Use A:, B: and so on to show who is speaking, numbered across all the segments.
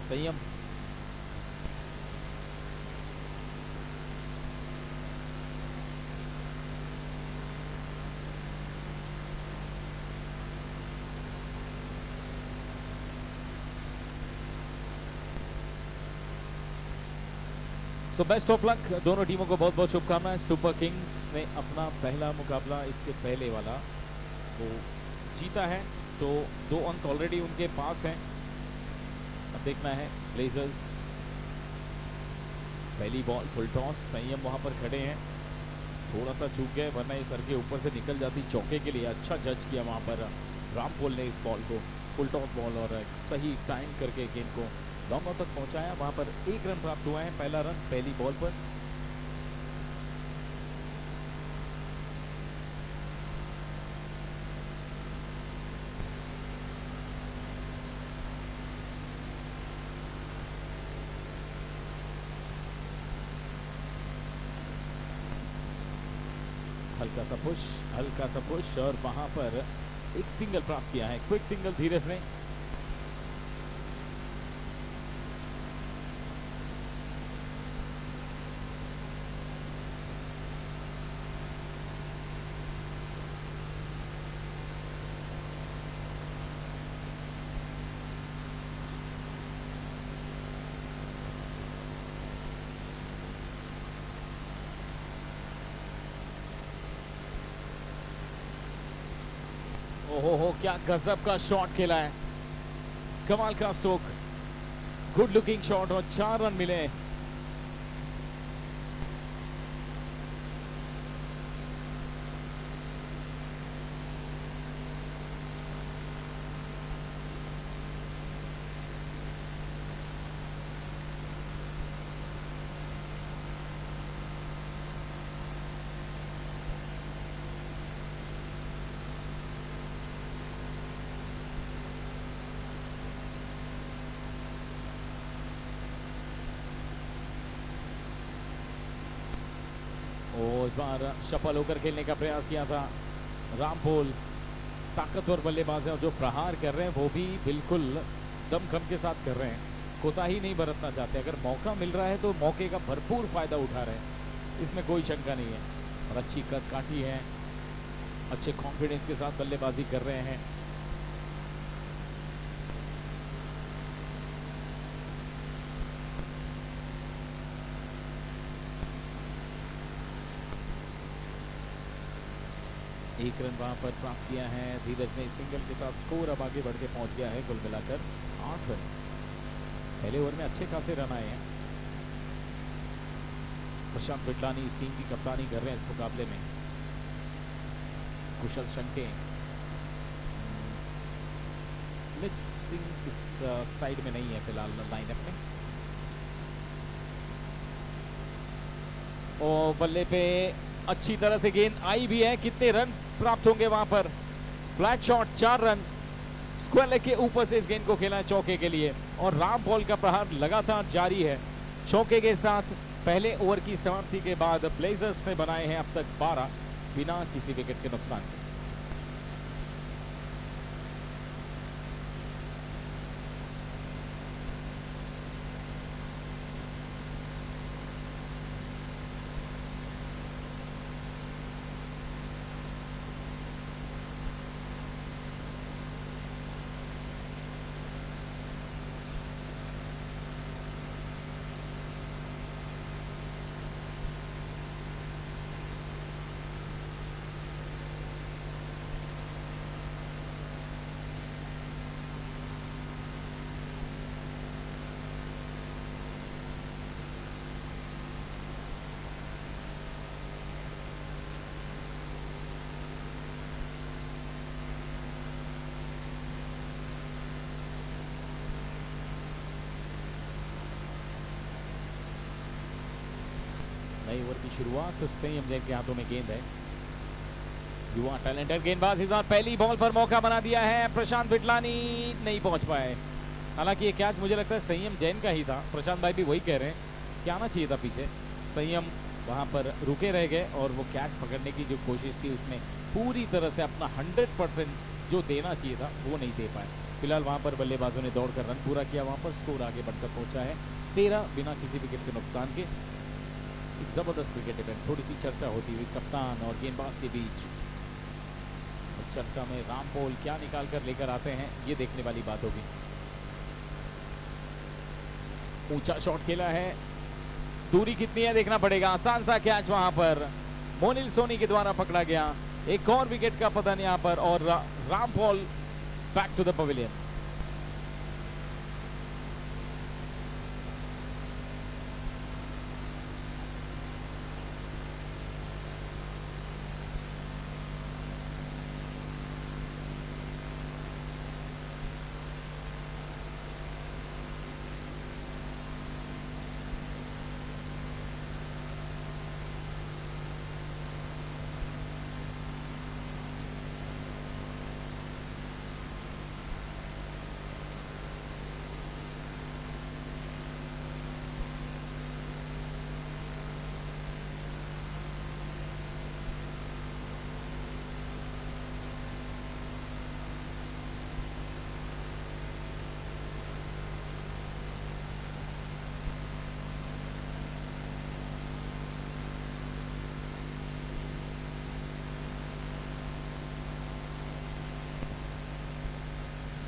A: संयम। तो best of luck दोनों टीमों को, बहुत बहुत शुभकामनाएं। सुपर किंग्स ने अपना पहला मुकाबला इसके पहले वाला वो जीता है, तो 2 अंक ऑलरेडी उनके पास हैं। अब देखना है ब्लेजर्स। पहली बॉल फुल टॉस, संयम वहां पर खड़े हैं, थोड़ा सा चूक गए वरना ये सर के ऊपर से निकल जाती चौके के लिए। अच्छा जज किया वहां पर रामपोल ने इस बॉल को, फुल टॉस बॉल, और सही टाइम करके गेंद को लॉन्ग ऑन तक पहुंचाया। वहां पर 1 रन प्राप्त हुआ है, पहला रन पहली बॉल पर। हल्का सा पुश और वहां पर एक सिंगल प्राप्त किया है, क्विक सिंगल धीरज ने। ओहो, क्या गजब का शॉट खेला है, कमाल का स्ट्रोक, गुड लुकिंग शॉट, और 4 रन मिले। इस बार सफल होकर खेलने का प्रयास किया था रामपोल। ताकतवर बल्लेबाज है और जो प्रहार कर रहे हैं वो भी बिल्कुल दमखम के साथ कर रहे हैं, कोताही नहीं बरतना चाहते। अगर मौका मिल रहा है तो मौके का भरपूर फायदा उठा रहे हैं, इसमें कोई शंका नहीं है। और अच्छी कद काठी है, अच्छे कॉन्फिडेंस के साथ बल्लेबाजी कर रहे हैं। एक रन वहां पर प्राप्त किया है धीरज ने सिंगल के साथ। स्कोर अब आगे बढ़ के पहुंच गया है कुल मिलाकर 8 रन। पहले ओवर में अच्छे खासे रन आए हैं। प्रशांत बिटलानी इस टीम की कप्तानी कर रहे हैं इस मुकाबले में। कुशल शंके मिसिंग इस साइड में नहीं है फिलहाल लाइनअप में। और बल्ले पे अच्छी तरह से गेंद आई भी है। कितने रन प्राप्त होंगे वहां पर? Flat shot, 4 run. Square leg के ऊपर से इस गेंद को खेला है चौके के लिए, और रामपोल का प्रहार लगातार जारी है। चौके के साथ पहले ओवर की समाप्ति के बाद ब्लेजर्स ने बनाए हैं अब तक 12 बिना किसी विकेट के नुकसान के। नई ओवर की शुरुआत संयम जैन के हाथों में गेंद है। युवा टैलेंटेड गेंदबाज इस बार पहली बॉल पर मौका बना दिया है। प्रशांत बिटलानी नहीं पहुंच पाए। हालांकि ये कैच मुझे लगता है संयम जैन का ही था। प्रशांत भाई भी वही कह रहे हैं कि आना चाहिए था पीछे। संयम वहां पर रुके रह गए और वो कैच पकड़ने की जो कोशिश थी उसमें पूरी तरह से अपना 100% जो देना चाहिए था वो नहीं दे पाए। फिलहाल वहां पर बल्लेबाजों ने दौड़कर रन पूरा किया, वहां पर स्कोर आगे बढ़कर पहुंचा है 13 बिना किसी विकेट के नुकसान के। एक जबरदस्त क्रिकेट इवेंट। थोड़ी सी चर्चा होती हुई कप्तान और गेंदबाज के बीच। चर्चा में रामपोल क्या निकाल कर लेकर आते हैं, ये देखने वाली बात होगी। ऊंचा शॉट खेला है, दूरी कितनी है देखना पड़ेगा। आसान सा कैच वहां पर मोनिल सोनी के द्वारा पकड़ा गया। एक और विकेट का पतन यहां पर और Rampal back to the pavilion.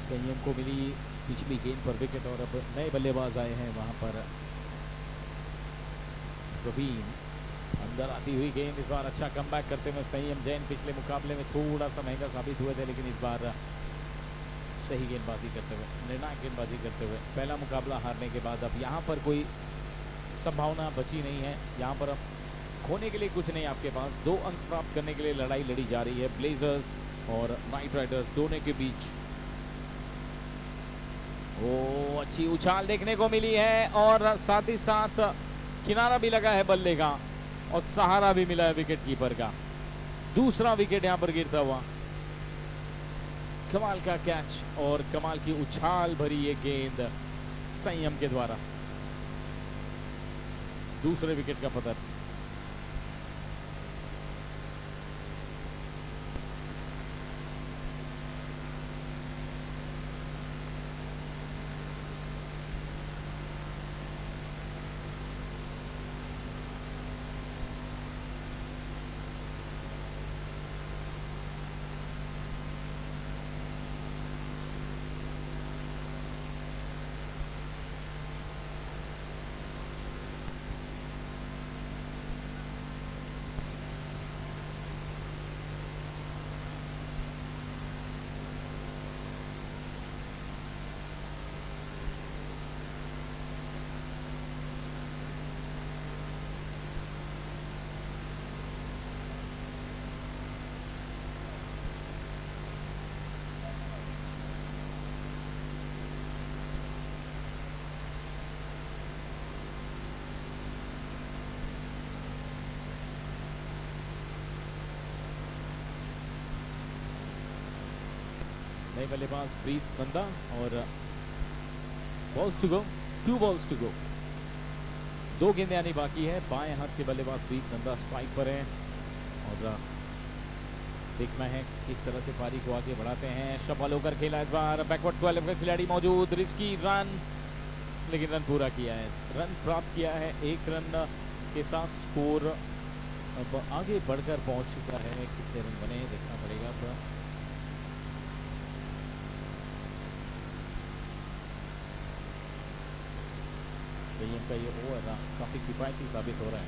A: Sanyam को मिली पिछली गेंद पर विकेट और अब नए बल्लेबाज आए हैं वहां पर। प्रवीण अंदर आती हुई गेंद, इस बार अच्छा कमबैक करते हुए संयम जैन। पिछले मुकाबले में थोड़ा सा महंगा साबित हुए थे, लेकिन इस बार सही गेंदबाजी करते हुए, निर्णायक गेंदबाजी करते हुए पहला मुकाबला हारने के बाद अब यहाँ पर कोई संभावना बची नहीं है। यहाँ पर अब खोने के लिए कुछ नहीं आपके पास। 2 अंक प्राप्त करने के लिए लड़ाई लड़ी जा रही है ब्लेजर्स और नाइट राइडर्स दोनों के बीच। वो अच्छी उछाल देखने को मिली है और साथ ही साथ किनारा भी लगा है बल्ले का और सहारा भी मिला है विकेट कीपर का। दूसरा विकेट यहां पर गिरता हुआ। कमाल का कैच और कमाल की उछाल भरी ये गेंद संयम के द्वारा। दूसरे विकेट का पतन। नए बल्लेबाज प्रीत नंदा और balls to go, 2 balls to go. 2 गेंदें आनी बाकी है। बाएं हाथ के बल्लेबाज प्रीत नंदा स्ट्राइक पर हैं और देखना है किस तरह से पारी को आगे बढ़ाते हैं। शफल होकर खेला इस बार, बैकवर्ड स्क्वायर का खिलाड़ी मौजूद, रिस्की रन, लेकिन रन पूरा किया है। रन प्राप्त किया है 1 रन के साथ। स्कोर अब आगे बढ़कर पहुंच चुका है। कितने रन बने देखना पड़ेगा। अब संयम का ये ओवर काफी किफायती साबित हो रहा है।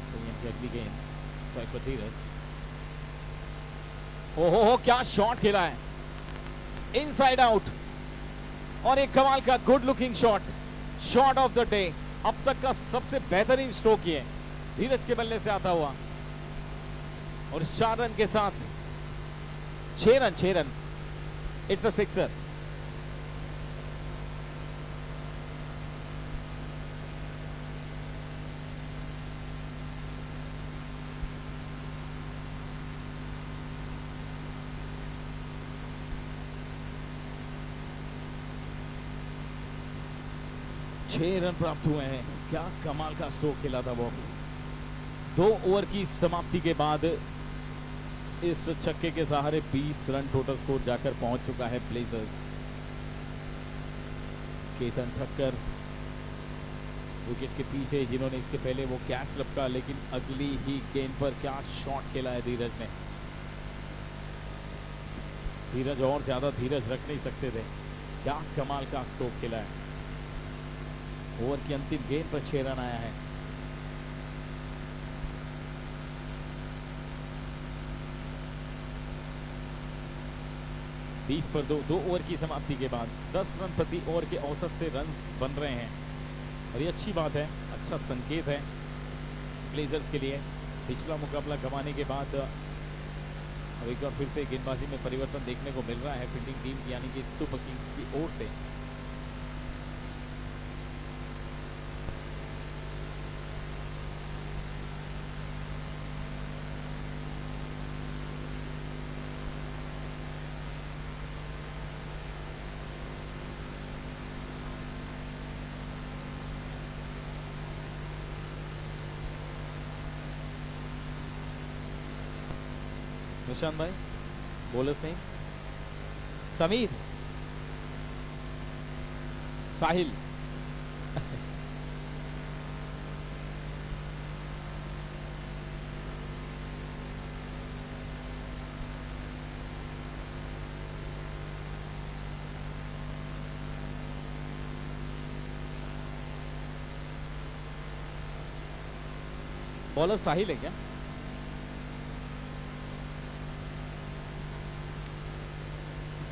A: संयम की अगली गेंद स्ट्राइक पर धीरज। ओहो क्या शॉट खेला है, इनसाइड आउट और एक कमाल का good looking shot, shot of the day. अब तक का सबसे बेहतरीन स्ट्रोक ये धीरज के बल्ले से आता हुआ और 4 रन के साथ 6 run, it's a sixer. 6 run प्राप्त हुए हैं। क्या कमाल का स्ट्रोक खेला था वो। 2 ओवर की समाप्ति के बाद इस छक्के के सहारे 20 रन टोटल स्कोर जाकर पहुंच चुका है ब्लेजर्स। केतन ठक्कर विकेट के पीछे, जिन्होंने इसके पहले वो कैच लपका, लेकिन अगली ही गेंद पर क्या शॉट खेला है धीरज ने। धीरज और ज्यादा धीरज रख नहीं सकते थे। क्या कमाल का स्ट्रोक खेला है। ओवर की अंतिम गेंद पर 6 रन आया है। बीस पर 2 ओवर की समाप्ति के बाद 10 रन प्रति ओवर के औसत से रन बन रहे हैं और ये अच्छी बात है, अच्छा संकेत है ब्लेजर्स के लिए। पिछला मुकाबला गंवाने के बाद अब एक बार फिर से गेंदबाजी में परिवर्तन देखने को मिल रहा है फील्डिंग टीम यानी कि सुपर किंग्स की ओर से। निशांत भाई बोलर्स नहीं, समीर, साहिल बॉलर साहिल है क्या?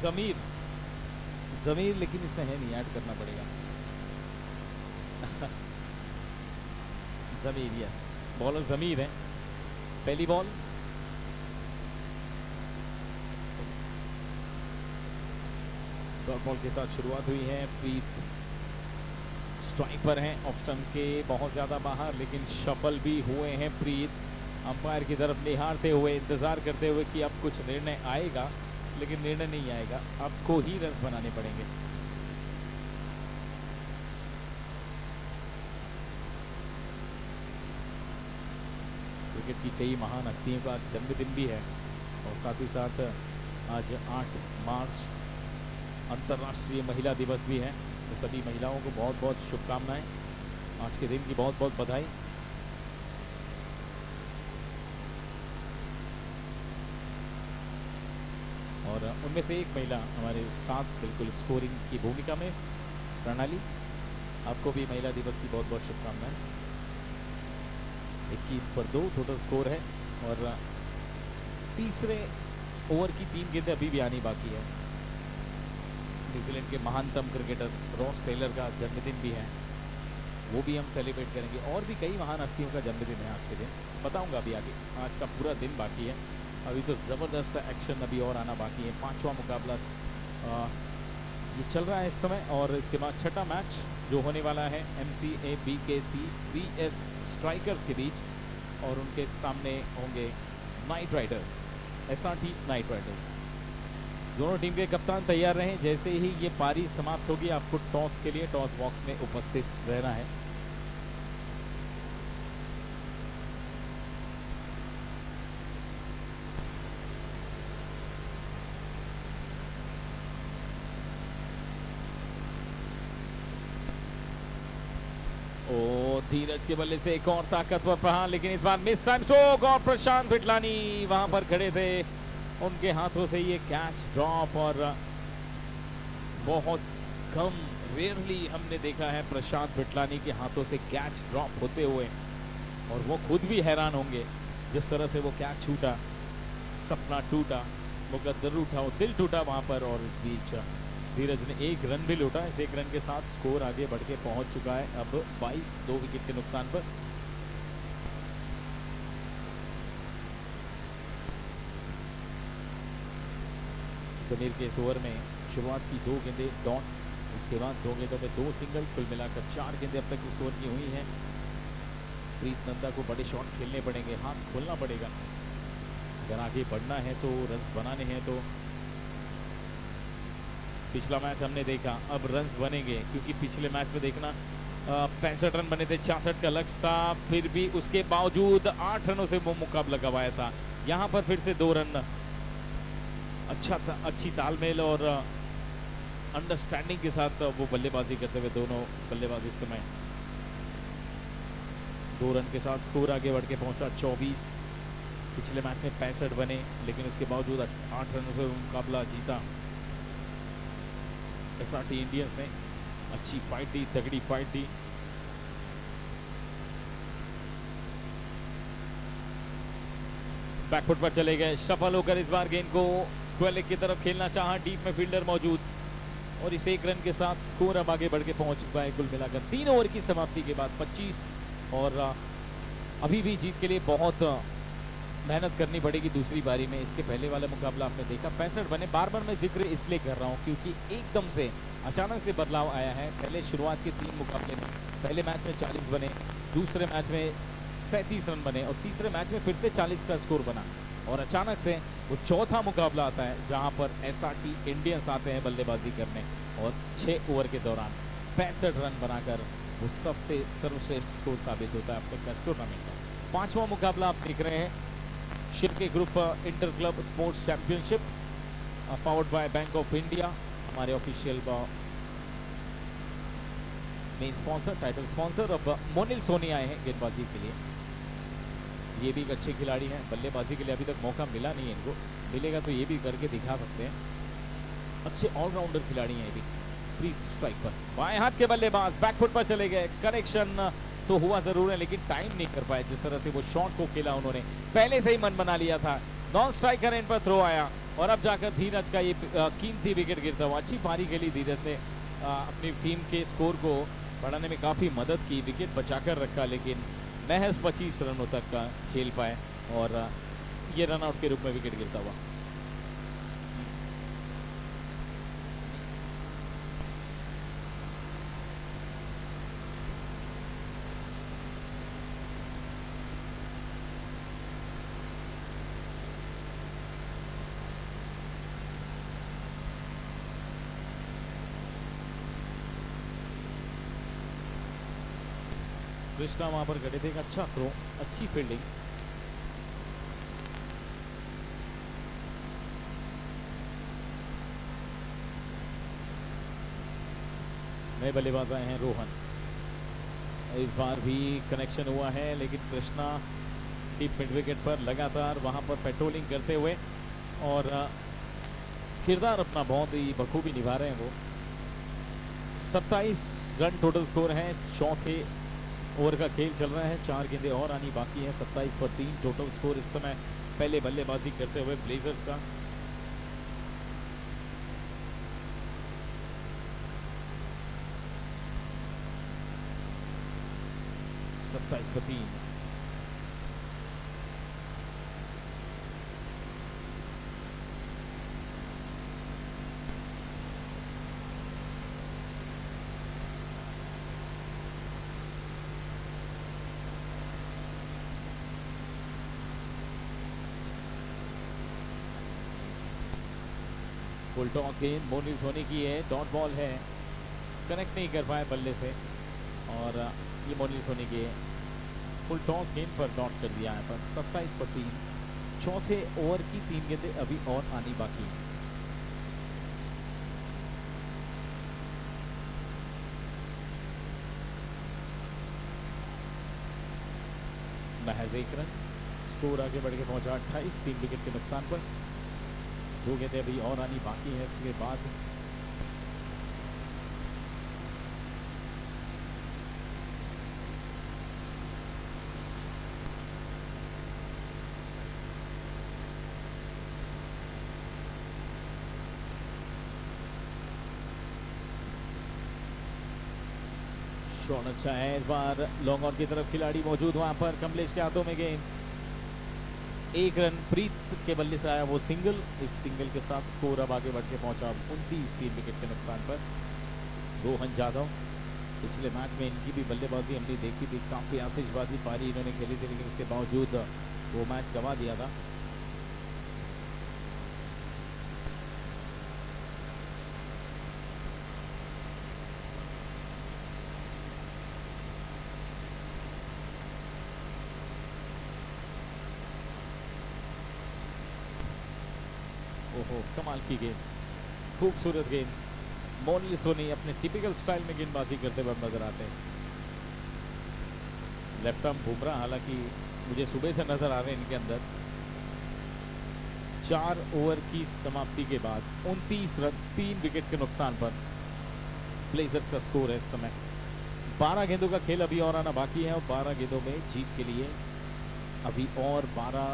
A: जमीर लेकिन इसमें है नहीं, ऐड करना पड़ेगा। जमीर, यस, बॉलर जमीर है। पहली बॉल डॉट बॉल के साथ शुरुआत हुई है। प्रीत स्ट्राइक पर हैं, ऑफ स्टंप के बहुत ज्यादा बाहर, लेकिन शफल भी हुए हैं प्रीत। अंपायर की तरफ निहारते हुए, इंतजार करते हुए कि अब कुछ निर्णय आएगा, लेकिन निर्णय नहीं आएगा, आपको ही रन बनाने पड़ेंगे। क्रिकेट की कई महान हस्तियों का जन्मदिन भी है और साथ ही साथ आज 8 मार्च अंतर्राष्ट्रीय महिला दिवस भी है। तो सभी महिलाओं को बहुत बहुत शुभकामनाएं, आज के दिन की बहुत बहुत बधाई। और उनमें से एक महिला हमारे साथ बिल्कुल स्कोरिंग की भूमिका में, प्रणाली, आपको भी महिला दिवस की बहुत बहुत शुभकामनाएं। 21 पर 2 टोटल स्कोर है और तीसरे ओवर की 3 गेंदें अभी भी आनी बाकी है। न्यूजीलैंड के महानतम क्रिकेटर रॉस टेलर का जन्मदिन भी है, वो भी हम सेलिब्रेट करेंगे। और भी कई महान हस्तियों का जन्मदिन है आज के दिन, बताऊंगा अभी आगे। आज का पूरा दिन बाकी है, अभी तो ज़बरदस्त एक्शन अभी और आना बाकी है। 5वां मुकाबला ये चल रहा है इस समय और इसके बाद 6ठा मैच जो होने वाला है MCA BKC 3S स्ट्राइकर्स के बीच और उनके सामने होंगे night Riders, SRT night Riders. दोनों टीम के कप्तान तैयार रहें, जैसे ही ये पारी समाप्त होगी आपको टॉस के लिए टॉस बॉक्स में उपस्थित रहना है। धीरज के बल्ले से एक और ताकतवर प्रहार, लेकिन इस बार मिस टाइम स्ट्रोक और प्रशांत विटलानी वहां पर खड़े थे, उनके हाथों से ये कैच ड्रॉप। और बहुत कम, रेयरली हमने देखा है प्रशांत विटलानी के हाथों से कैच ड्रॉप होते हुए, और वो खुद भी हैरान होंगे जिस तरह से वो कैच छूटा। सपना टूटा, मुकद्दर उठा, दिल टूटा वहां पर। और इस बीच धीरज ने 1 रन भी लूटा। इस 1 रन के साथ स्कोर आगे बढ़ के पहुंच चुका है अब 22, 2 विकेट के नुकसान पर। समीर के इस ओवर में शुरुआत की 2 गेंदें डॉट, उसके बाद 2 गेंदों में 2 सिंगल, कुल मिलाकर 4 गेंदें अब तक इस ओवर की हुई हैं। प्रीत नंदा को बड़े शॉट खेलने पड़ेंगे, हाथ खोलना पड़ेगा अगर आगे बढ़ना है तो, रन्स बनाने हैं तो। पिछला मैच हमने देखा, अब रन्स बनेंगे, क्योंकि पिछले मैच में देखना 65 रन बने थे, 66 का लक्ष्य था, फिर भी उसके बावजूद 8 रनों से वो मुकाबला गंवाया था। यहाँ पर फिर से 2 रन, अच्छी तालमेल और अंडरस्टैंडिंग के साथ वो बल्लेबाजी करते हुए, दोनों बल्लेबाज इस समय 2 रन के साथ स्कोर आगे बढ़ के पहुंचा 24। पिछले मैच में 65 बने, लेकिन उसके बावजूद 8 रनों से मुकाबला जीता एसआरटी इंडियंस ने। अच्छी फाइट दी, तगड़ी फाइट दी। बैकफुट पर चले गए, सफल होकर इस बार गेंद को स्क्वायर लेग की तरफ खेलना चाहा, डीप में फील्डर मौजूद, और इस 1 रन के साथ स्कोर अब आगे बढ़ के पहुंच चुका है। कुल मिलाकर 3 ओवर की समाप्ति के बाद 25, और अभी भी जीत के लिए बहुत मेहनत करनी पड़ेगी दूसरी बारी में। इसके पहले वाला मुकाबला आपने देखा 65 बने। बार बार मैं जिक्र इसलिए कर रहा हूँ क्योंकि एकदम से अचानक से बदलाव आया है। पहले शुरुआत के 3 मुकाबले में, पहले मैच में 40 बने, दूसरे मैच में 37 रन बने, और तीसरे मैच में फिर से 40 का स्कोर बना, और अचानक से वो चौथा मुकाबला आता है जहां पर एसआरटी इंडियंस आते हैं बल्लेबाजी करने, और 6 ओवर के दौरान 65 रन बनाकर वो सबसे सर्वश्रेष्ठ स्कोर साबित होता है अब तक का इस टूर्नामेंट का। 5वां मुकाबला आप देख रहे हैं, Shirke group inter club sports championship, powered by Bank of India. हमारे official main sponsor, title sponsor. अब मोनिल सोनी आए हैं गेंदबाजी के लिए। ये भी एक अच्छे खिलाड़ी हैं, बल्लेबाजी के लिए अभी तक मौका मिला नहीं है इनको, मिलेगा तो ये भी करके दिखा सकते हैं। अच्छे ऑलराउंडर खिलाड़ी हैं ये भी। प्रीत स्ट्राइक पर, बाएं हाथ के बल्लेबाज बैकफुट पर चले गए, कनेक्शन तो हुआ जरूर है लेकिन टाइम नहीं कर पाए। जिस तरह से वो शॉट को खेला उन्होंने, पहले से ही मन बना लिया था। नॉन स्ट्राइक करने पर थ्रो आया, और अब जाकर धीरज का ये कीमती विकेट गिरता हुआ। अच्छी पारी खेली धीरज ने, अपनी टीम के स्कोर को बढ़ाने में काफ़ी मदद की, विकेट बचाकर रखा, लेकिन महज 25 रनों तक का खेल पाए, और ये रनआउट के रूप में विकेट गिरता हुआ। कृष्णा वहां पर खड़े थे, एक अच्छा थ्रो, अच्छी फील्डिंग। नए बल्लेबाज आए हैं रोहन, इस बार भी कनेक्शन हुआ है, लेकिन कृष्णा डीप मिड विकेट पर लगातार वहां पर पेट्रोलिंग करते हुए, और किरदार अपना बहुत ही बखूबी निभा रहे हैं वो। 27 रन टोटल स्कोर है, चौथे ओवर का खेल चल रहा है, 4 गेंदें और आनी बाकी है। 27 पर 3 टोटल स्कोर इस समय पहले बल्लेबाजी करते हुए ब्लेजर्स का। सत्ताईस पर 3। फुल टॉस गेंद मोनिल सोनी की है, डॉट बॉल है, कनेक्ट नहीं कर पाए बल्ले से, और ये मोनिल सोनी की फुल टॉस गेंद पर डॉट कर दिया है। पर 27 पर 3, चौथे ओवर की 3 गेंदें अभी और आनी बाकी है। महज 1 रन, स्कोर आगे बढ़ के पहुंचा 28, 3 विकेट के नुकसान पर। 2 गेंदें अभी और आनी बाकी है इसके बाद। शॉट अच्छा है, इस बार लॉन्ग ऑन की तरफ खिलाड़ी मौजूद, वहां पर कमलेश के हाथों में गेंद। 1 रन प्रीत के बल्ले से आया वो सिंगल, इस सिंगल के साथ स्कोर अब आगे बढ़ के पहुंचा 29, 3 विकेट के नुकसान पर। रोहन यादव, पिछले मैच में इनकी भी बल्लेबाजी हमने देखी थी, काफी आतिशबाजी पारी इन्होंने खेली थी, लेकिन उसके बावजूद वो मैच गंवा दिया था। ओहो, कमाल की गेंद, खूबसूरत गेंद। मोनिल सोनी अपने टिपिकल स्टाइल में गेंदबाजी करते हुए नजर आते हैं। लेफ्ट आर्म बुमराह हालांकि मुझे सुबह से नजर आ रहे हैं इनके अंदर। 4 ओवर की समाप्ति के बाद 29 रन 3 विकेट के नुकसान पर ब्लेजर्स का स्कोर है इस समय। 12 गेंदों का खेल अभी और आना बाकी है और 12 गेंदों में जीत के लिए अभी और 12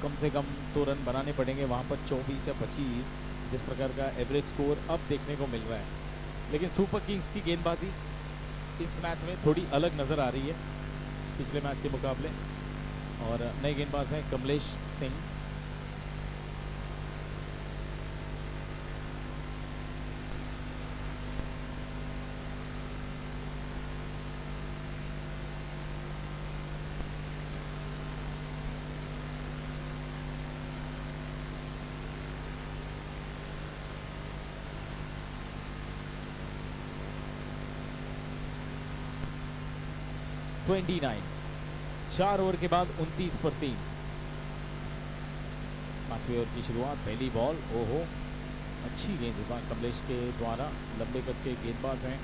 A: कम से कम तो रन बनाने पड़ेंगे। वहाँ पर 24 या 25 जिस प्रकार का एवरेज स्कोर अब देखने को मिल रहा है। लेकिन सुपर किंग्स की गेंदबाजी इस मैच में थोड़ी अलग नज़र आ रही है पिछले मैच के मुकाबले। और नए गेंदबाज हैं कमलेश सिंह। (29) 4 ओवर के बाद 29 पर 3। 5वें ओवर की शुरुआत, पहली बॉल। ओहो, अच्छी गेंद इस बार कमलेश के द्वारा। लंबे कद के गेंदबाज हैं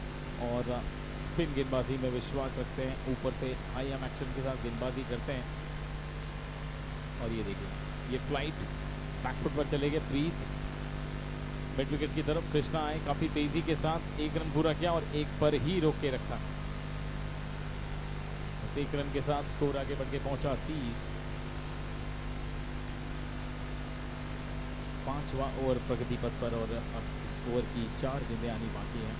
A: और स्पिन गेंदबाजी में विश्वास रखते हैं। ऊपर से हाई आर्म एक्शन के साथ गेंदबाजी करते हैं। और ये देखिए, ये फ्लाइट बैकफुट पर चले गए प्रीत। मिड विकेट की तरफ कृष्णा आए, काफी तेजी के साथ 1 रन पूरा किया और 1 पर ही रोक के रखा। 1 रन के साथ स्कोर आगे बढ़ के पहुंचा 30। 5वां ओवर प्रगति पथ पर और अब इस ओवर की 4 गेंदें आनी बाकी हैं।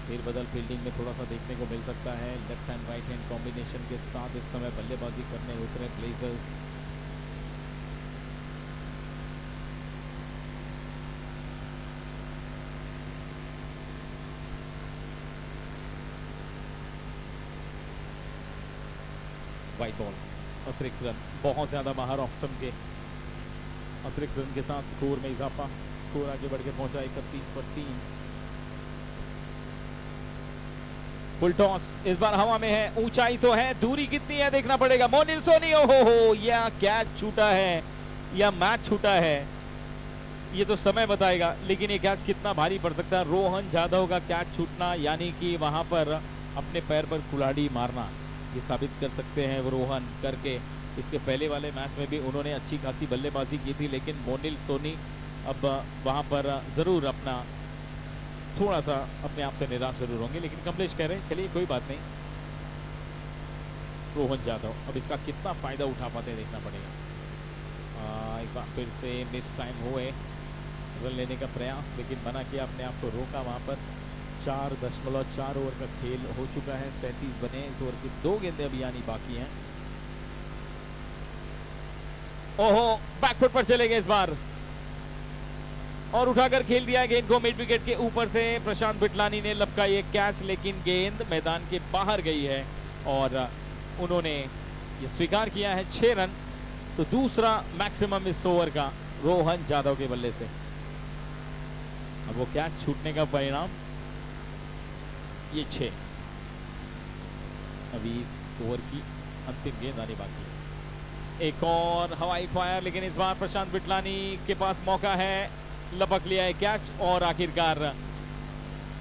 A: फिर बदल फील्डिंग में थोड़ा सा देखने को मिल सकता है। Left hand right hand combination के साथ इस समय बल्लेबाजी करने उतरे ब्लेजर्स। वाइट बॉल, अतिरिक्त रन, बहुत ज्यादा बाहर ऑफ स्टंप के अतिरिक्त रन के साथ स्कोर में इजाफा। स्कोर आगे बढ़ के पहुंचा 31 पर 3। फुल टॉस इस बार हवा में है, ऊंचाई तो है, दूरी कितनी है देखना पड़ेगा। मोनिल सोनी, ओहो, या कैच छूटा है या मैच छूटा है ये तो समय बताएगा, लेकिन ये कैच कितना भारी पड़ सकता है। रोहन यादव का कैच छूटना यानी कि वहां पर अपने पैर पर कुल्हाड़ी मारना, ये साबित कर सकते हैं वो रोहन करके। इसके पहले वाले मैच में भी उन्होंने अच्छी खासी बल्लेबाजी की थी, लेकिन मोनिल सोनी अब वहां पर जरूर अपना थोड़ा सा अपने आप से निराश जरूर होंगे। लेकिन कमलेश कह रहे हैं चलिए कोई बात नहीं। रोहन यादव अब इसका कितना फायदा उठा पाते हैं देखना पड़ेगा। एक बार फिर से मिस टाइम हुए, रन लेने का प्रयास, लेकिन मना किया, अपने आप को रोका। वहां पर 4.4 ओवर का खेल हो चुका है, 37 बने। इस ओवर की 2 गेंदें अभी आनी बाकी हैं। ओहो, बैकफुट पर चले गए इस बार और उठाकर खेल दिया गेंद को मिड विकेट के ऊपर से। प्रशांत बिटलानी ने लपका ये कैच, लेकिन गेंद मैदान के बाहर गई है और उन्होंने ये स्वीकार किया है 6 रन। तो दूसरा मैक्सिमम इस ओवर का रोहन यादव के बल्ले से। अब वो कैच छूटने का परिणाम ये 6। अभी इस ओवर की अंतिम गेंद आनी बाकी है। एक और हवाई फायर, लेकिन इस बार प्रशांत बिटलानी के पास मौका है, लपक लिया है कैच और आखिरकार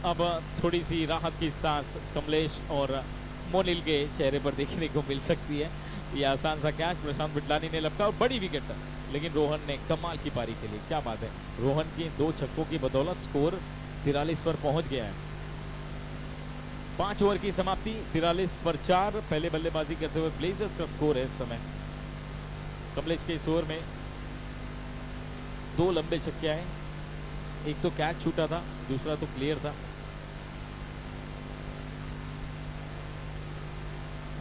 A: अब थोड़ी सी राहत की सांस कमलेश और मोनिल के चेहरे पर देखने को मिल सकती है। ये आसान सा कैच प्रशांत बिटलानी ने लपका और बड़ी विकेट, लेकिन रोहन ने कमाल की पारी के लिए, क्या बात है, रोहन की 2 छक्कों की बदौलत स्कोर 43 पर पहुंच गया है। 5 ओवर की समाप्ति 43 पर 4। पहले बल्लेबाजी करते हुए ब्लेजर्स का स्कोर है इस समय। कमलेश के इस ओवर में 2 लंबे छक्के आए, एक तो कैच छूटा था, दूसरा तो क्लियर था।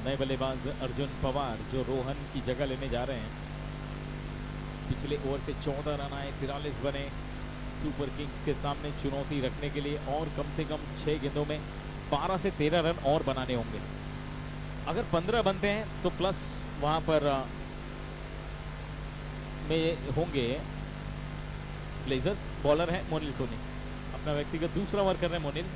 A: नए बल्लेबाज अर्जुन पवार जो रोहन की जगह लेने जा रहे हैं। पिछले ओवर से 14 रन आए, 43 बने। सुपर किंग्स के सामने चुनौती रखने के लिए और कम से कम 6 गेंदों में 12 से 13 रन और बनाने होंगे। अगर 15 बनते हैं तो प्लस वहां पर में होंगे ब्लेजर्स। बॉलर है मोनिल सोनी, अपना व्यक्तिगत दूसरा ओवर कर रहे हैं Monil.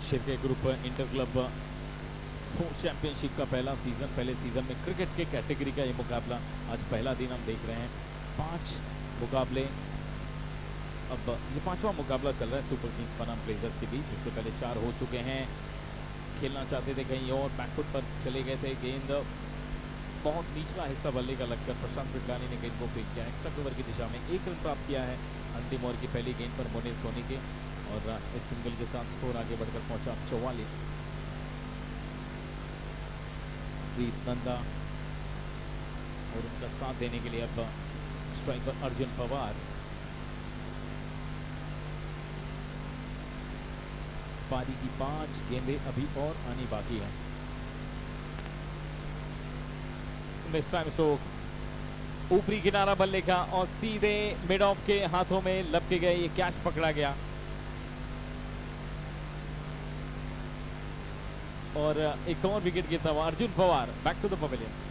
A: Shirke group inter club sports championship का पहला सीजन, पहले सीजन में क्रिकेट के कैटेगरी का ये मुकाबला आज पहला दिन हम देख रहे हैं। 5 मुकाबले, अब ये 5वां मुकाबला चल रहा है सुपर किंग्स बनाम ब्लेजर्स के बीच। इसके पहले 4 हो चुके हैं। खेलना चाहते थे कहीं और, बैकफुट पर चले गए थे। गेंद बहुत निचला हिस्सा बल्ले का लगकर प्रशांत पिटलानी ने गेंद को फेंक किया। एक्स्ट्रा कवर की दिशा में 1 रन प्राप्त किया है अंतिम ओवर की पहली गेंद पर मोनिल सोनी के, और इस सिंगल के साथ स्कोर आगे बढ़कर पहुंचा 44। प्रीत नंदा और उनका साथ देने के लिए अब स्ट्राइकर अर्जुन पवार। पारी की 5 गेंदें अभी और आनी बाकी है। मिस टाइम स्ट्रोक, ऊपरी किनारा बल्ले का और सीधे मिड ऑफ के हाथों में लपके गए, ये कैच पकड़ा गया और एक और विकेट गिरता हुआ Arjun Pawar back to the pavilion.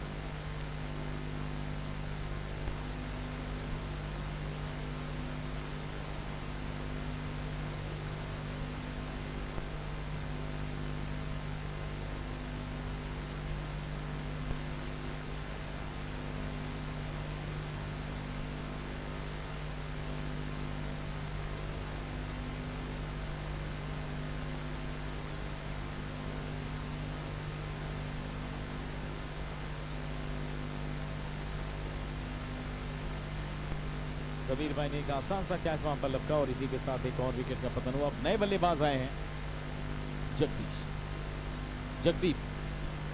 A: Kabir भाई ने एक आसान सा कैच वहां पर लपका और इसी के साथ एक और विकेट का पतन हुआ। अब नए बल्लेबाज आए हैं जगदीप।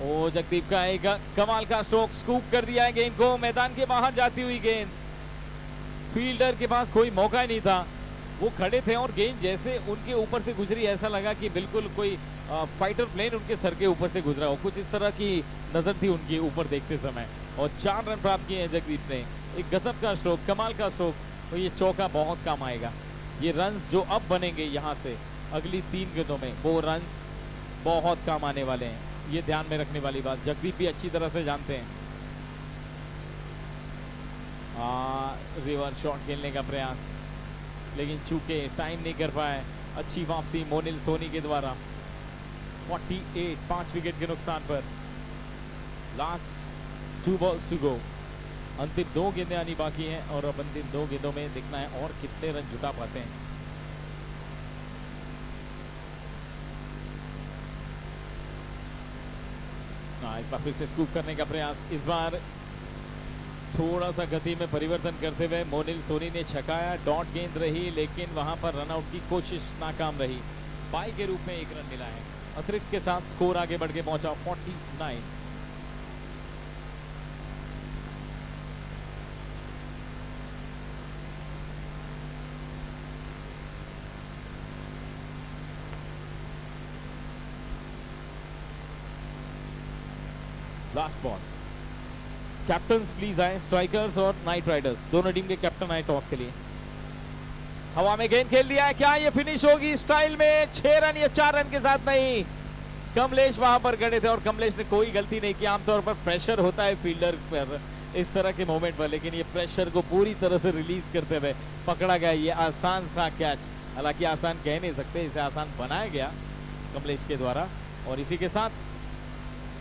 A: ओ जगदीप का एक कमाल का स्ट्रोक, स्कूप कर दिया है गेंद को, मैदान के बाहर जाती हुई गेंद। फील्डर के पास कोई मौका ही नहीं था, वो खड़े थे और गेंद जैसे उनके ऊपर से गुजरी ऐसा लगा कि बिल्कुल कोई फाइटर प्लेन उनके सर के ऊपर से गुजरा हो। कुछ इस तरह की नजर थी उनके ऊपर देखते समय, और 4 रन प्राप्त किए हैं जगदीप ने। एक गजब का स्ट्रोक, कमाल का स्ट्रोक, तो ये चौका बहुत काम आएगा। ये रन्स जो अब बनेंगे यहाँ से अगली 3 गेंदों में, वो रन्स बहुत काम आने वाले हैं। ये ध्यान में रखने वाली बात जगदीप भी अच्छी तरह से जानते हैं। रिवर्स शॉट खेलने का प्रयास, लेकिन चूके टाइम नहीं कर पाए। अच्छी वापसी मोनिल सोनी के द्वारा। 48, 5 विकेट के नुकसान पर। लास्ट 2 बॉल्स टू गो, अंतिम 2 गेंदें आनी बाकी हैं और अब अंतिम 2 गेंदों में देखना है और कितने रन जुटा पाते हैं। एक बार फिर से स्कूप करने का प्रयास, इस बार थोड़ा सा गति में परिवर्तन करते हुए मोनिल सोनी ने छकाया। डॉट गेंद रही, लेकिन वहां पर रनआउट की कोशिश नाकाम रही। बाई के रूप में 1 रन मिला है। अतिरिक्त के साथ स्कोर आगे बढ़ के पहुंचा 49। लास्ट बॉल, कैप्टन्स प्लीज आए, स्ट्राइकर्स और नाइट राइडर्स दोनों टीम के कैप्टन आए टॉस के लिए। हवा में गेंद खेल दिया है, क्या ये फिनिश होगी स्टाइल में? 6 रन या 4 रन के साथ नहीं। कमलेश वहां पर खड़े थे और कमलेश ने कोई गलती नहीं की। आमतौर पर प्रेशर होता है फील्डर पर इस तरह के मोमेंट पर, लेकिन ये प्रेशर को पूरी तरह से रिलीज करते हुए पकड़ा गया ये आसान सा कैच। हालांकि आसान कह नहीं सकते, इसे आसान बनाया गया कमलेश के द्वारा। और इसी के साथ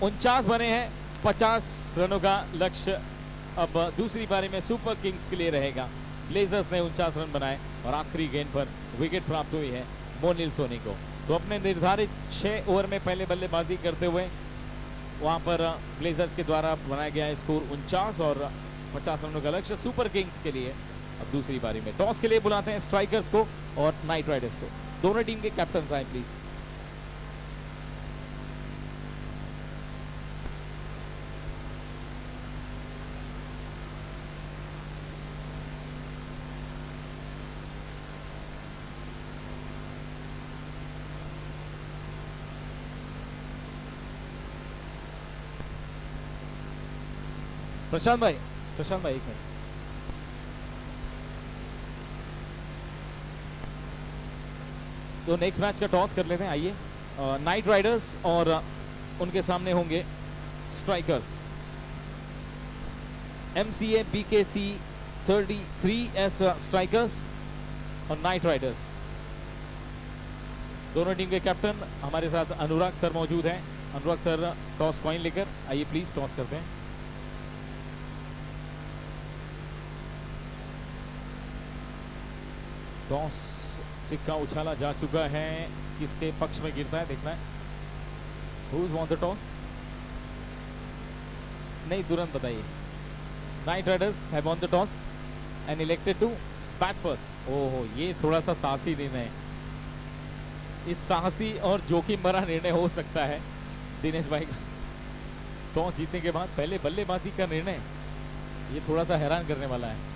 A: 49 बने हैं, 50 रनों का लक्ष्य अब दूसरी पारी में सुपर किंग्स के लिए रहेगा। ब्लेजर्स ने 49 रन बनाए और आखिरी गेंद पर विकेट प्राप्त हुई है मोनिल सोनी को। तो अपने निर्धारित 6 ओवर में पहले बल्लेबाजी करते हुए वहां पर ब्लेजर्स के द्वारा बनाया गया स्कोर 49 और 50 रनों का लक्ष्य सुपर किंग्स के लिए। अब दूसरी पारी में टॉस के लिए बुलाते हैं स्ट्राइकर्स को और नाइट राइडर्स को। दोनों टीम के कैप्टन आए प्लीज। प्रशांत भाई एक मिनट। तो नेक्स्ट मैच का टॉस कर लेते हैं, आइए। नाइट राइडर्स और उनके सामने होंगे strikers. MCA BKC 33S strikers और नाइट राइडर्स। दोनों टीम के कैप्टन हमारे साथ अनुराग सर मौजूद हैं। अनुराग सर टॉस कॉइन लेकर आइए, प्लीज टॉस करते हैं। टॉस सिक्का उछाला जा चुका है, किसके पक्ष में गिरता है देखना है। Who won the toss? नहीं, तुरंत बताइए। Night Riders have won the toss and elected to bat first। ओहो, ये थोड़ा सा साहसी निर्णय है। इस साहसी और जोखिम भरा निर्णय हो सकता है दिनेश भाई का। टॉस जीतने के बाद पहले बल्लेबाजी का निर्णय, ये थोड़ा सा हैरान करने वाला है।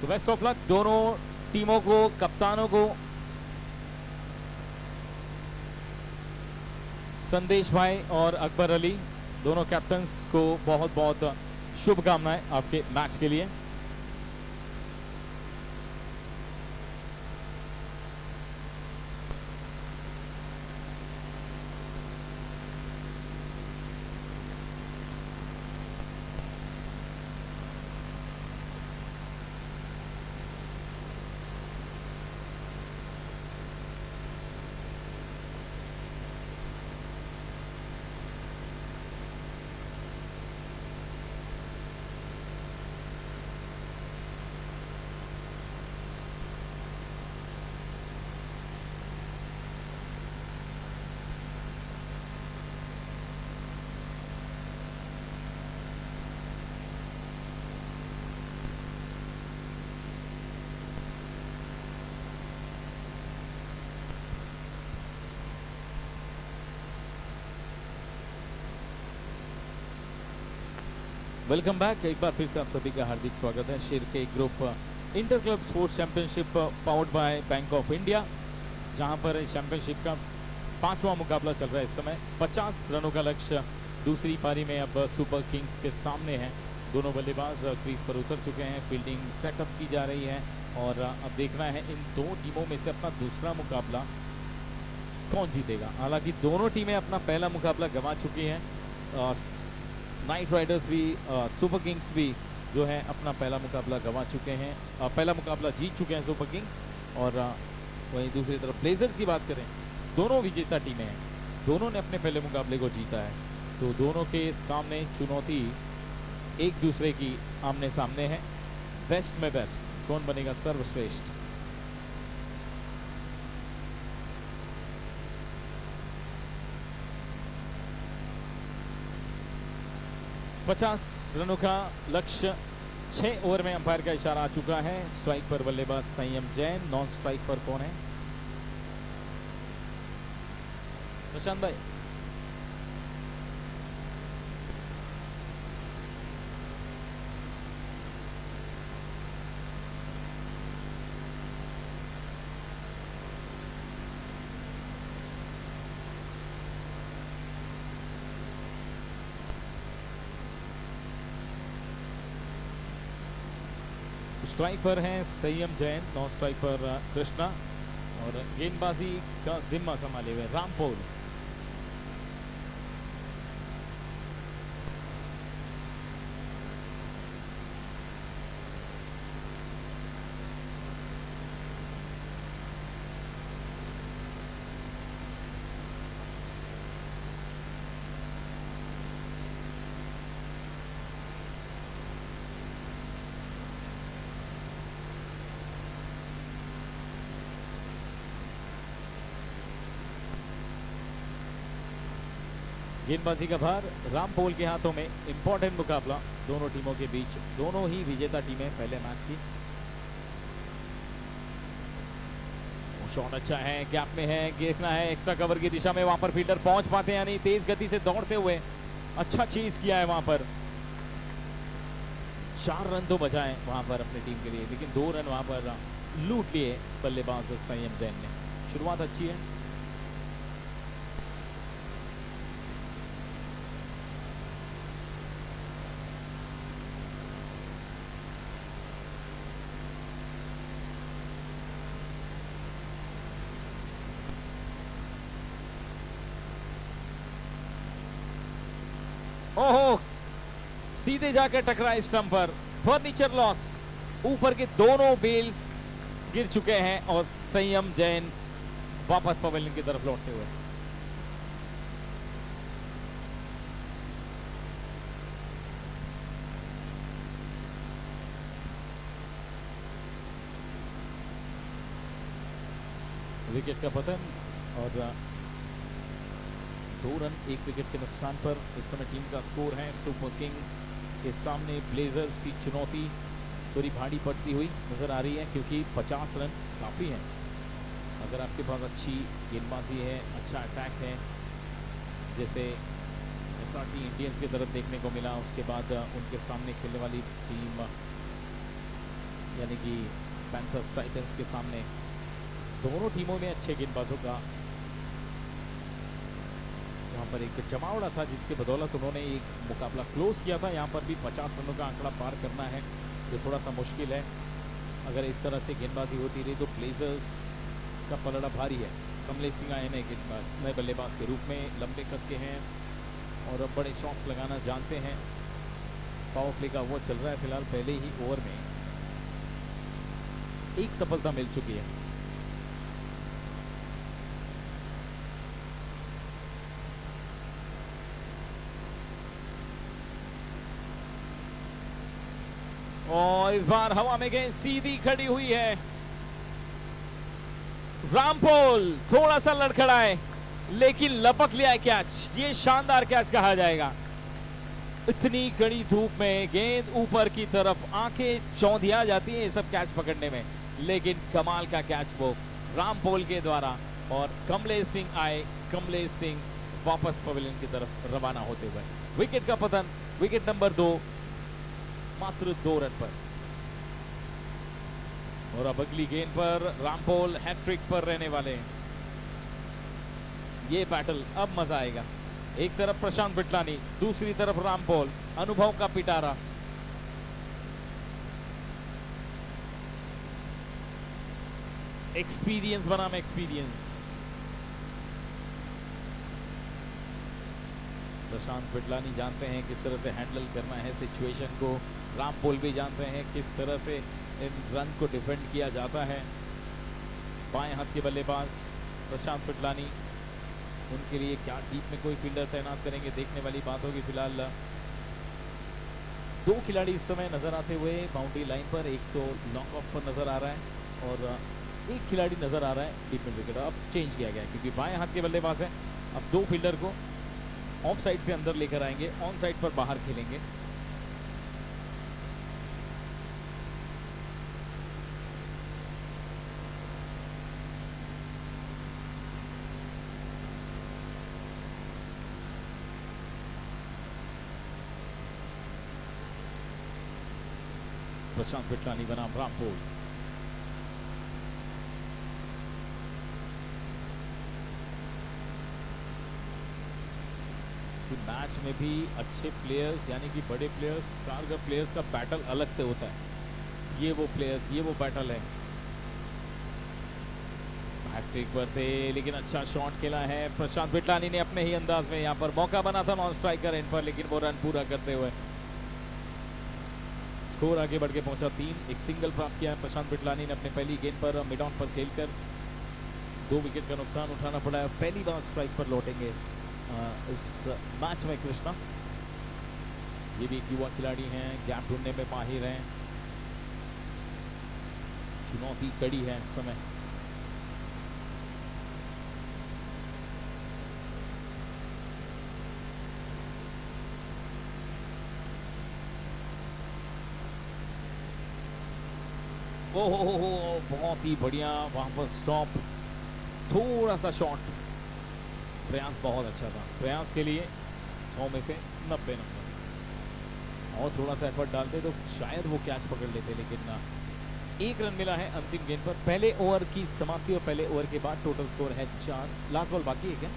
A: तो बेस्ट ऑफ लक दोनों टीमों को, कप्तानों को। संदेश भाई और अकबर अली दोनों कैप्टन्स को बहुत बहुत शुभकामनाएं आपके मैच के लिए। Welcome back. एक बार फिर से आप सभी का हार्दिक स्वागत है शेर के group inter club sports championship powered by Bank of India, जहां पर चैंपियनशिप का 5वां मुकाबला चल रहा है। इस समय 50 रनों का लक्ष्य दूसरी पारी में अब सुपर किंग्स के सामने है। दोनों बल्लेबाज क्रीज पर उतर चुके हैं, फील्डिंग सेटअप की जा रही है और अब देखना है इन दो टीमों में से अपना दूसरा मुकाबला कौन जीतेगा। हालांकि दोनों टीमें अपना पहला मुकाबला गंवा चुकी हैं। नाइट राइडर्स भी, सुपर किंग्स भी जो है अपना पहला मुकाबला गंवा चुके हैं, पहला मुकाबला जीत चुके हैं सुपर किंग्स। और वहीं दूसरी तरफ ब्लेजर्स की बात करें, दोनों विजेता टीमें हैं, दोनों ने अपने पहले मुकाबले को जीता है। तो दोनों के सामने चुनौती एक दूसरे की आमने सामने है। बेस्ट में बेस्ट कौन बनेगा सर्वश्रेष्ठ। पचास रनों का लक्ष्य 6 ओवर में अंपायर का इशारा आ चुका है। स्ट्राइक पर बल्लेबाज संयम जैन, नॉन स्ट्राइक पर कौन है प्रशांत भाई? स्ट्राइक पर हैं संयम जैन, नॉन स्ट्राइक पर कृष्णा और गेंदबाजी का जिम्मा संभाले हुए रामपोल। गेंदबाजी का भार रामपोल के हाथों में। इंपॉर्टेंट मुकाबला दोनों टीमों के बीच, दोनों ही विजेता टीमें पहले मैच की। शॉट अच्छा है, गैप में है, देखना है एक्स्ट्रा कवर की दिशा में वहां पर फील्डर पहुंच पाते हैं या नहीं। तेज गति से दौड़ते हुए अच्छा चीज किया है वहां पर। 4 रन तो बचाए वहां पर अपनी टीम के लिए, लेकिन 2 रन वहां पर लूट लिए बल्लेबाज संयम जैन ने। शुरुआत अच्छी है। ओहो, सीधे जाकर टकरा स्टंप पर। Furniture loss. ऊपर के दोनों बेल्स गिर चुके हैं और संयम जैन वापस पवेलियन की तरफ लौटते हुए। विकेट का पतन और 2 रन 1 विकेट के नुकसान पर इस समय टीम का स्कोर है। सुपर किंग्स के सामने ब्लेजर्स की चुनौती थोड़ी भारी पड़ती हुई नजर आ रही है, क्योंकि 50 रन काफ़ी हैं। अगर आपके पास अच्छी गेंदबाजी है, अच्छा अटैक है, जैसे एसआरटी इंडियंस की तरफ देखने को मिला, उसके बाद उनके सामने खेलने वाली टीम यानी कि पैंथर्स टाइटंस के सामने, दोनों टीमों में अच्छे गेंदबाजों का यहाँ पर एक जमावड़ा था, जिसके बदौलत उन्होंने एक मुकाबला क्लोज किया था। यहाँ पर भी 50 रनों का आंकड़ा पार करना है, जो थोड़ा सा मुश्किल है। अगर इस तरह से गेंदबाजी होती रही तो ब्लेजर्स का पलड़ा भारी है। कमलेश सिंह आए नए गेंदबाज, नए बल्लेबाज के रूप में, लंबे कद के हैं और अब बड़े शॉट्स लगाना जानते हैं। पावर प्ले का वो चल रहा है फिलहाल। पहले ही ओवर में एक सफलता मिल चुकी है। और इस बार हवा में गेंद सीधी खड़ी हुई है। रामपोल थोड़ा सा लड़खड़ाए, लेकिन लपक लिया है कैच। ये शानदार कैच कहा जाएगा। इतनी कड़ी धूप में गेंद ऊपर की तरफ, आंखें चौंधिया जाती हैं ये सब कैच पकड़ने में, लेकिन कमाल का कैच वो रामपोल के द्वारा। और कमलेश सिंह आए, कमलेश सिंह वापस पवेलियन की तरफ रवाना होते हुए। विकेट का पतन, विकेट नंबर 2, मात्र 2 रन पर। और अब अगली गेंद पर रामपोल हैट्रिक पर रहने वाले। ये बैटल अब मजा आएगा। एक तरफ प्रशांत बिटलानी, दूसरी तरफ रामपोल, अनुभव का पिटारा। एक्सपीरियंस बनाम एक्सपीरियंस। प्रशांत बिटलानी जानते हैं किस तरह से हैंडल करना है सिचुएशन को। रामपोल भी जानते हैं किस तरह से इन रन को डिफेंड किया जाता है। बाएं हाथ के बल्लेबाज प्रशांत बिटलानी, उनके लिए क्या डीप में कोई फील्डर तैनात करेंगे, देखने वाली बात होगी। फिलहाल 2 खिलाड़ी इस समय नजर आते हुए बाउंड्री लाइन पर। एक तो लॉन्ग ऑफ पर नजर आ रहा है और एक खिलाड़ी नजर आ रहा है डीप मिड विकेट। अब चेंज किया गया है क्योंकि बाएं हाथ के बल्लेबाज है। अब 2 फील्डर को ऑफ साइड से अंदर लेकर आएंगे, ऑन साइड पर बाहर खेलेंगे। प्रशांत बिटलानी बनाम रामपोल। मैच में भी अच्छे प्लेयर्स यानी कि बड़े प्लेयर्स, स्टार प्लेयर्स का बैटल अलग से होता है। ये वो प्लेयर्स, ये वो बैटल है। हैट्रिक पर थे लेकिन अच्छा शॉट खेला है प्रशांत बिटलानी ने अपने ही अंदाज में। यहाँ पर मौका बना था नॉन स्ट्राइकर एंड पर, लेकिन वो रन पूरा करते हुए स्कोर आगे बढ़ के पहुंचा 3। एक सिंगल प्राप्त किया है प्रशांत बिटलानी ने अपने पहली गेंद पर मिड ऑन पर खेलकर। 2 विकेट का नुकसान उठाना पड़ा है। पहली बार स्ट्राइक पर लौटेंगे इस मैच में कृष्णा। ये भी एक युवा खिलाड़ी हैं, गैप ढूंढने में माहिर हैं। चुनौती कड़ी है इस समय। ओहो, बहुत ही बढ़िया वहां पर स्टॉप, थोड़ा सा शॉट। प्रयास बहुत अच्छा था। प्रयास के लिए 100 में से 90 नंबर। और थोड़ा सा एफर्ट डालते तो शायद वो कैच पकड़ लेते, लेकिन 1 रन मिला है अंतिम गेंद पर। पहले ओवर की समाप्ति और पहले ओवर के बाद टोटल स्कोर है 4। लास्ट बॉल बाकी है क्या?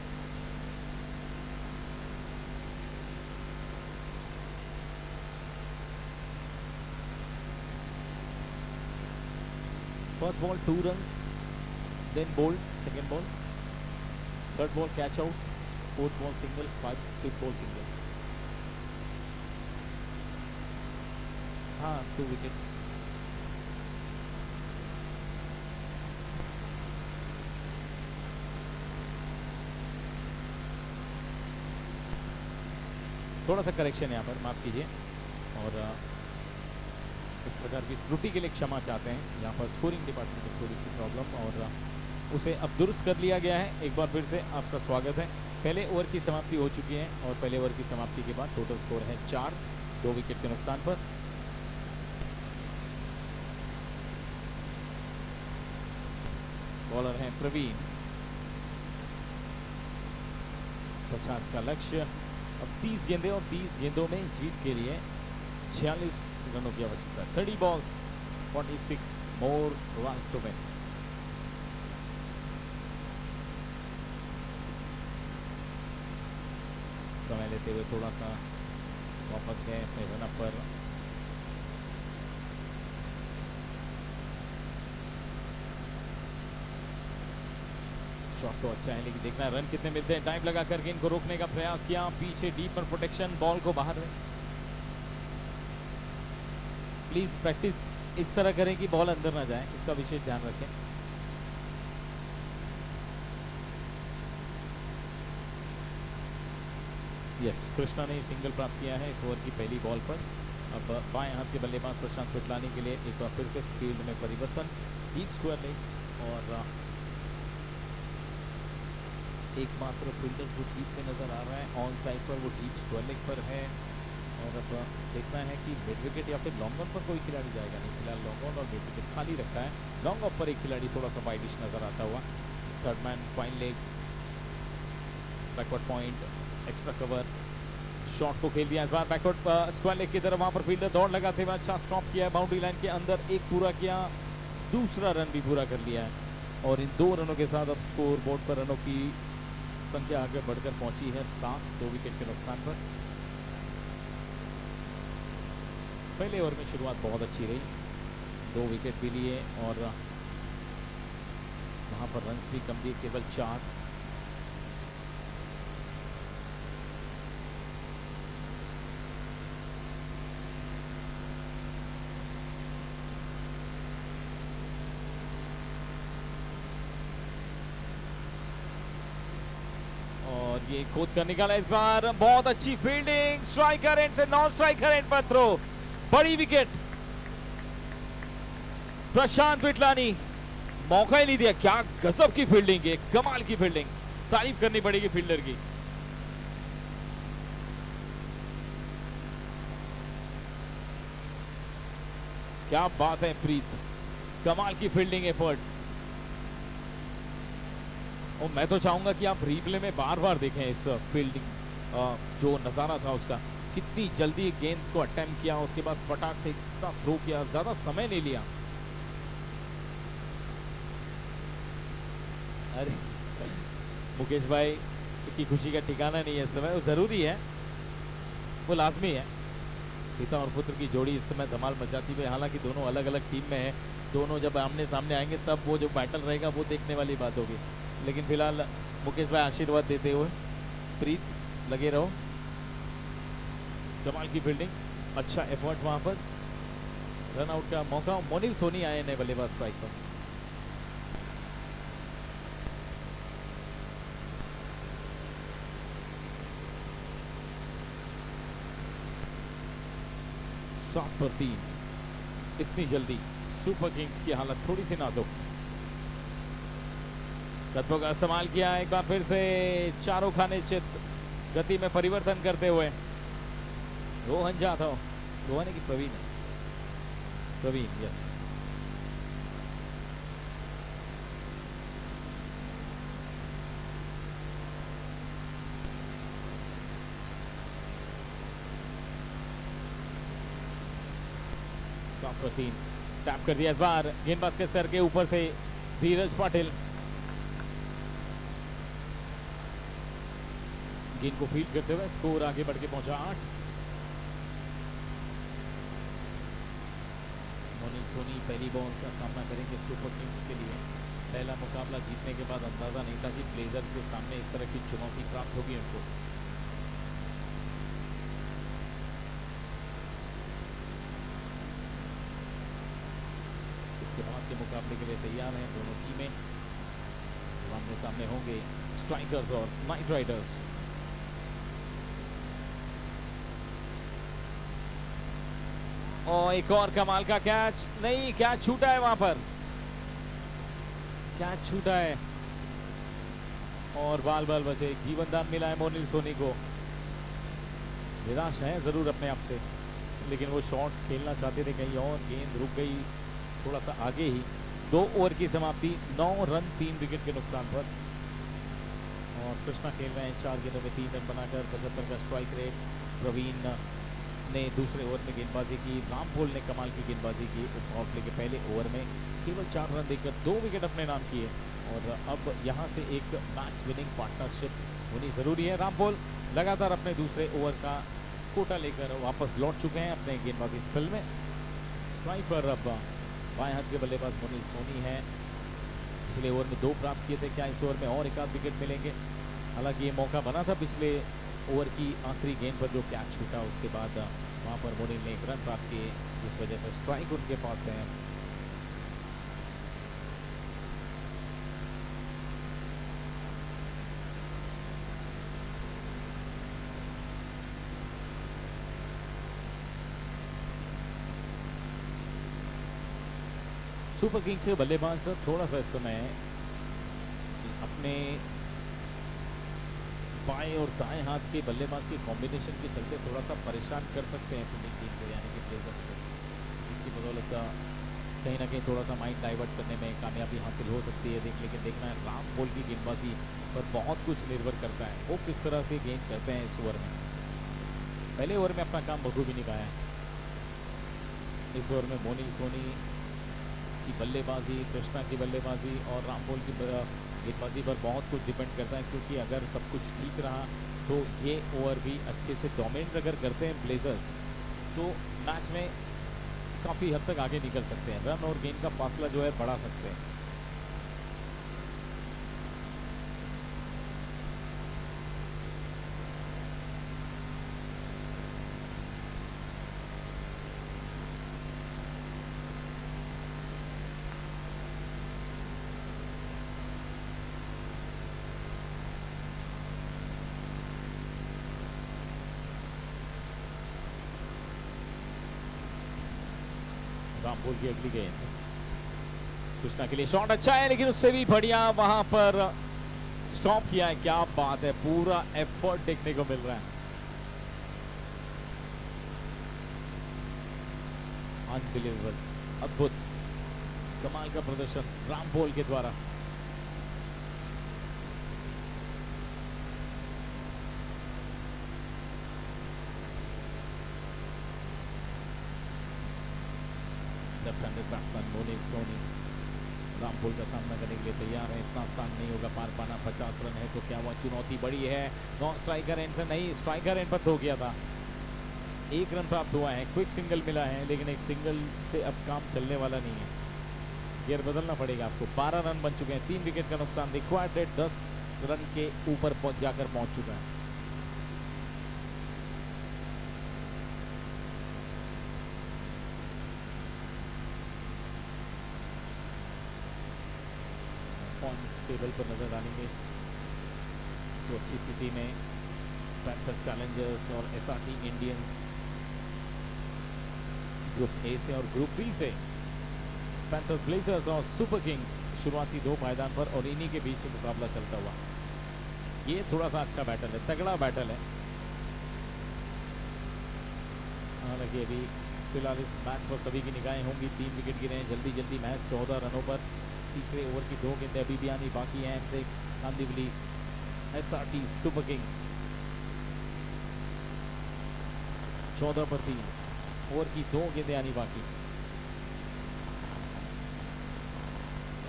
A: First ball 2 runs, then bowled, second ball, third ball catch out, fourth ball single, fifth ball single. हाँ 2 विकेट। थोड़ा सा करेक्शन यहाँ पर, माफ़ कीजिए, और इस प्रकार की त्रुटि के लिए क्षमा चाहते हैं। यहाँ पर स्कोरिंग डिपार्टमेंट में थोड़ी सी प्रॉब्लम, और उसे अब दुरुस्त कर लिया गया है। एक बार फिर से आपका स्वागत है। पहले ओवर की समाप्ति हो चुकी है, और पहले ओवर की समाप्ति के बाद टोटल स्कोर है 4, 2 विकेट के नुकसान पर। बॉलर हैं प्रवीण, 50 का लक्ष्य। अब 30 गेंदें, और 30 गेंदों में जीत के लिए 46 रनों की आवश्यकता है। 30 balls, 46 more runs to win। समय लेते हुए थोड़ा सा वापस गए अपने रनअप पर। शॉट तो अच्छा है, लेकिन देखना है रन कितने मिलते हैं। टाइम लगा करके इनको रोकने का प्रयास किया, पीछे डीप पर प्रोटेक्शन, बॉल को बाहर। प्लीज प्रैक्टिस इस तरह करें कि बॉल अंदर ना जाए, इसका विशेष ध्यान रखें। यस, कृष्णा ने सिंगल प्राप्त किया है इस ओवर की पहली बॉल पर। अब बाएं हाथ के बल्लेबाज प्रशांत पिटलानी के लिए एक बार फिर से फील्ड में परिवर्तन। डीप स्क्वायर नहीं, और एकमात्र फील्डर जो डीप में नजर आ रहा है ऑन साइड पर, वो डीप स्क्वायर लेग पर है। और अब देखना है कि मिड विकेट या फिर लॉन्ग ऑन पर कोई खिलाड़ी जाएगा नहीं। फिलहाल लॉन्ग ऑन और मिड विकेट खाली रखा है। लॉन्ग ऑफ पर एक खिलाड़ी थोड़ा सा वाइडिश नजर आता हुआ। Third man, fine leg, backward point, extra cover. Shot को खेल दिया इस बार बैकवर्ड स्क्वायर लेग की तरफ। वहां पर फील्डर दौड़ लगाते हुए अच्छा स्टॉप किया है, बाउंड्री लाइन के अंदर एक पूरा किया, दूसरा रन भी पूरा कर लिया है। और इन 2 रनों के साथ अब स्कोर बोर्ड पर रनों की संख्या आगे बढ़कर पहुंची है 7, 2 विकेट के नुकसान पर। पहले ओवर में शुरुआत बहुत अच्छी रही, 2 विकेट भी लिए, और वहां पर रन्स भी कम दिए, केवल 4। और ये खोद कर निकाला इस बार, बहुत अच्छी फील्डिंग, स्ट्राइकर एंड से नॉन स्ट्राइकर एंड पर थ्रो, बड़ी विकेट। प्रशांत पिटलानी मौका ही नहीं दिया। क्या गजब की फील्डिंग है, कमाल की फील्डिंग, तारीफ करनी पड़ेगी फील्डर की। क्या बात है प्रीत, कमाल की फील्डिंग एफर्ट। और मैं तो चाहूंगा कि आप रिप्ले में बार बार देखें इस फील्डिंग जो नजारा था उसका। कितनी जल्दी गेंद को अटेम्प्ट किया, उसके बाद फटाक से इतना थ्रो किया, ज्यादा समय नहीं लिया। अरे मुकेश भाई की खुशी का ठिकाना नहीं है इस समय, वो जरूरी है, वो लाजमी है। पिता और पुत्र की जोड़ी इस समय धमाल मचाती हुई, हालांकि दोनों अलग अलग टीम में है, दोनों जब आमने सामने आएंगे तब वो जो बैटल रहेगा वो देखने वाली बात होगी। लेकिन फिलहाल मुकेश भाई आशीर्वाद देते हुए, प्रीत लगे रहो। कमाल की फील्डिंग, अच्छा एफर्ट वहां पर। रन आउट का मौका, मोनिल सोनी आए नए बल्लेबाज स्ट्राइक पर। सात पर 3, इतनी जल्दी सुपर किंग्स की हालत थोड़ी सी नाजुक। तत्वों का इस्तेमाल किया एक बार फिर से, चारों खाने चित गति में परिवर्तन करते हुए रोहन जाधव, रोहन है कि प्रवीण है? प्रवीण, यस। सात पर 3, टैप कर दिया इस बार, गेंदबाज के सर के ऊपर से धीरज पाटिल। गेंद को फील्ड करते हुए स्कोर आगे बढ़ के पहुंचा 8। मोनिल सोनी पहली बॉल का सामना करेंगे सुपर किंग्स के लिए। पहला मुकाबला जीतने के बाद अंदाजा नहीं था कि ब्लेजर्स के सामने इस तरह की चुनौती प्राप्त होगी उनको। इसके बाद के मुकाबले के लिए तैयार हैं दोनों टीमें। आमने सामने होंगे स्ट्राइकर्स और नाइट राइडर्स। और एक और कमाल का कैच, नहीं कैच छूटा है वहां पर, कैच छूटा है और बाल बाल बचे। जीवनदान मिला है मोनिल सोनी को। निराश है जरूर अपने आप से, लेकिन वो शॉट खेलना चाहते थे कहीं और, गेंद रुक गई थोड़ा सा आगे ही। 2 ओवर की समाप्ति, 9 रन 3 विकेट के नुकसान पर। और कृष्णा खेल रहे हैं 4 गेंदों में 3 रन बनाकर, 75 का स्ट्राइक रेट। प्रवीण ने दूसरे ओवर में गेंदबाजी की, रामपोल ने कमाल की गेंदबाजी की। मुकाबले के पहले ओवर में केवल 4 रन देकर 2 विकेट अपने नाम किए। और अब यहां से एक मैच विनिंग पार्टनरशिप होनी जरूरी है। रामपोल लगातार अपने दूसरे ओवर का कोटा लेकर वापस लौट चुके हैं अपने गेंदबाजी स्पेल में। स्ट्राइक पर अब बाएं हाथ के बल्लेबाज मोनिल सोनी है। पिछले ओवर में 2 प्राप्त किए थे, क्या इस ओवर में और एक आध विकेट मिलेंगे? हालांकि ये मौका बना था पिछले ओवर की आखिरी गेंद पर जो कैच छूटा, उसके बाद वहां पर मोनिल ने 1 रन प्राप्त किए, जिस वजह से स्ट्राइक उनके पास है। सुपर किंग्स के बल्लेबाज थोड़ा सा इस समय अपने बाएं और दाएं हाथ के बल्लेबाज के कॉम्बिनेशन के चलते थोड़ा सा परेशान कर सकते हैं अपनी टीम को, यानी कि ब्लेजर्स को। इसकी बदौलत कहीं ना कहीं थोड़ा सा माइंड डाइवर्ट करने में कामयाबी हासिल हो सकती है। लेकिन देखना है रामपोल की गेंदबाजी पर बहुत कुछ निर्भर करता है, वो किस तरह से गेंद करते हैं इस ओवर में। पहले ओवर में अपना काम बखूबी नहीं पाया। इस ओवर में मोनिल सोनी की बल्लेबाजी, कृष्णा की बल्लेबाजी और रामपोल की गेंदबाजी पर बहुत कुछ डिपेंड करता है, क्योंकि अगर सब कुछ ठीक रहा तो ये ओवर भी अच्छे से डोमिनेट अगर करते हैं ब्लेजर्स, तो मैच में काफ़ी हद तक आगे निकल सकते हैं, रन और गेंद का फासला जो है बढ़ा सकते हैं। रामपोल की अगली गेंद, कृष्णा के लिए शॉट अच्छा है, लेकिन उससे भी बढ़िया वहां पर स्टॉप किया है। क्या बात है, पूरा एफर्ट देखने को मिल रहा है। अनबिलीवेबल, अद्भुत, कमाल का प्रदर्शन रामपोल के द्वारा। Left handed batsman Monil Soni Rampol का सामना करने के लिए तैयार है। इतना आसान नहीं होगा पार पाना, 50 रन है तो क्या हुआ, चुनौती बड़ी है। नॉन स्ट्राइकर एंड से नहीं, स्ट्राइकर एंड पर धो गया था। 1 रन प्राप्त हुआ है, क्विक सिंगल मिला है, लेकिन एक सिंगल से अब काम चलने वाला नहीं है, गियर बदलना पड़ेगा आपको। 12 रन बन चुके हैं, 3 विकेट का नुकसान। रिक्वायर्ड रेट 10 रन के ऊपर जाकर पहुंच चुका है। टेबल पर नजर डालेंगे तो अच्छी स्थिति में पैंथर चैलेंजर्स और एसआरटी इंडियंस ग्रुप ए से, और ग्रुप बी से पैंथर ब्लेजर्स और सुपर किंग्स शुरुआती 2 मैदान पर, और इन्हीं के बीच मुकाबला चलता हुआ। ये थोड़ा सा अच्छा बैटल है, तगड़ा बैटल है। हालांकि अभी फिलहाल इस मैच पर सभी की निगाहें होंगी। 3 विकेट गिरे हैं, जल्दी जल्दी मैच 14 रनों पर। तीसरे ओवर की 2 गेंदें अभी भी आनी बाकी हैं। हमसे कांदिवली एसआरटी सुपर किंग्स 14 पर 3, ओवर की 2 गेंदें आनी बाकी।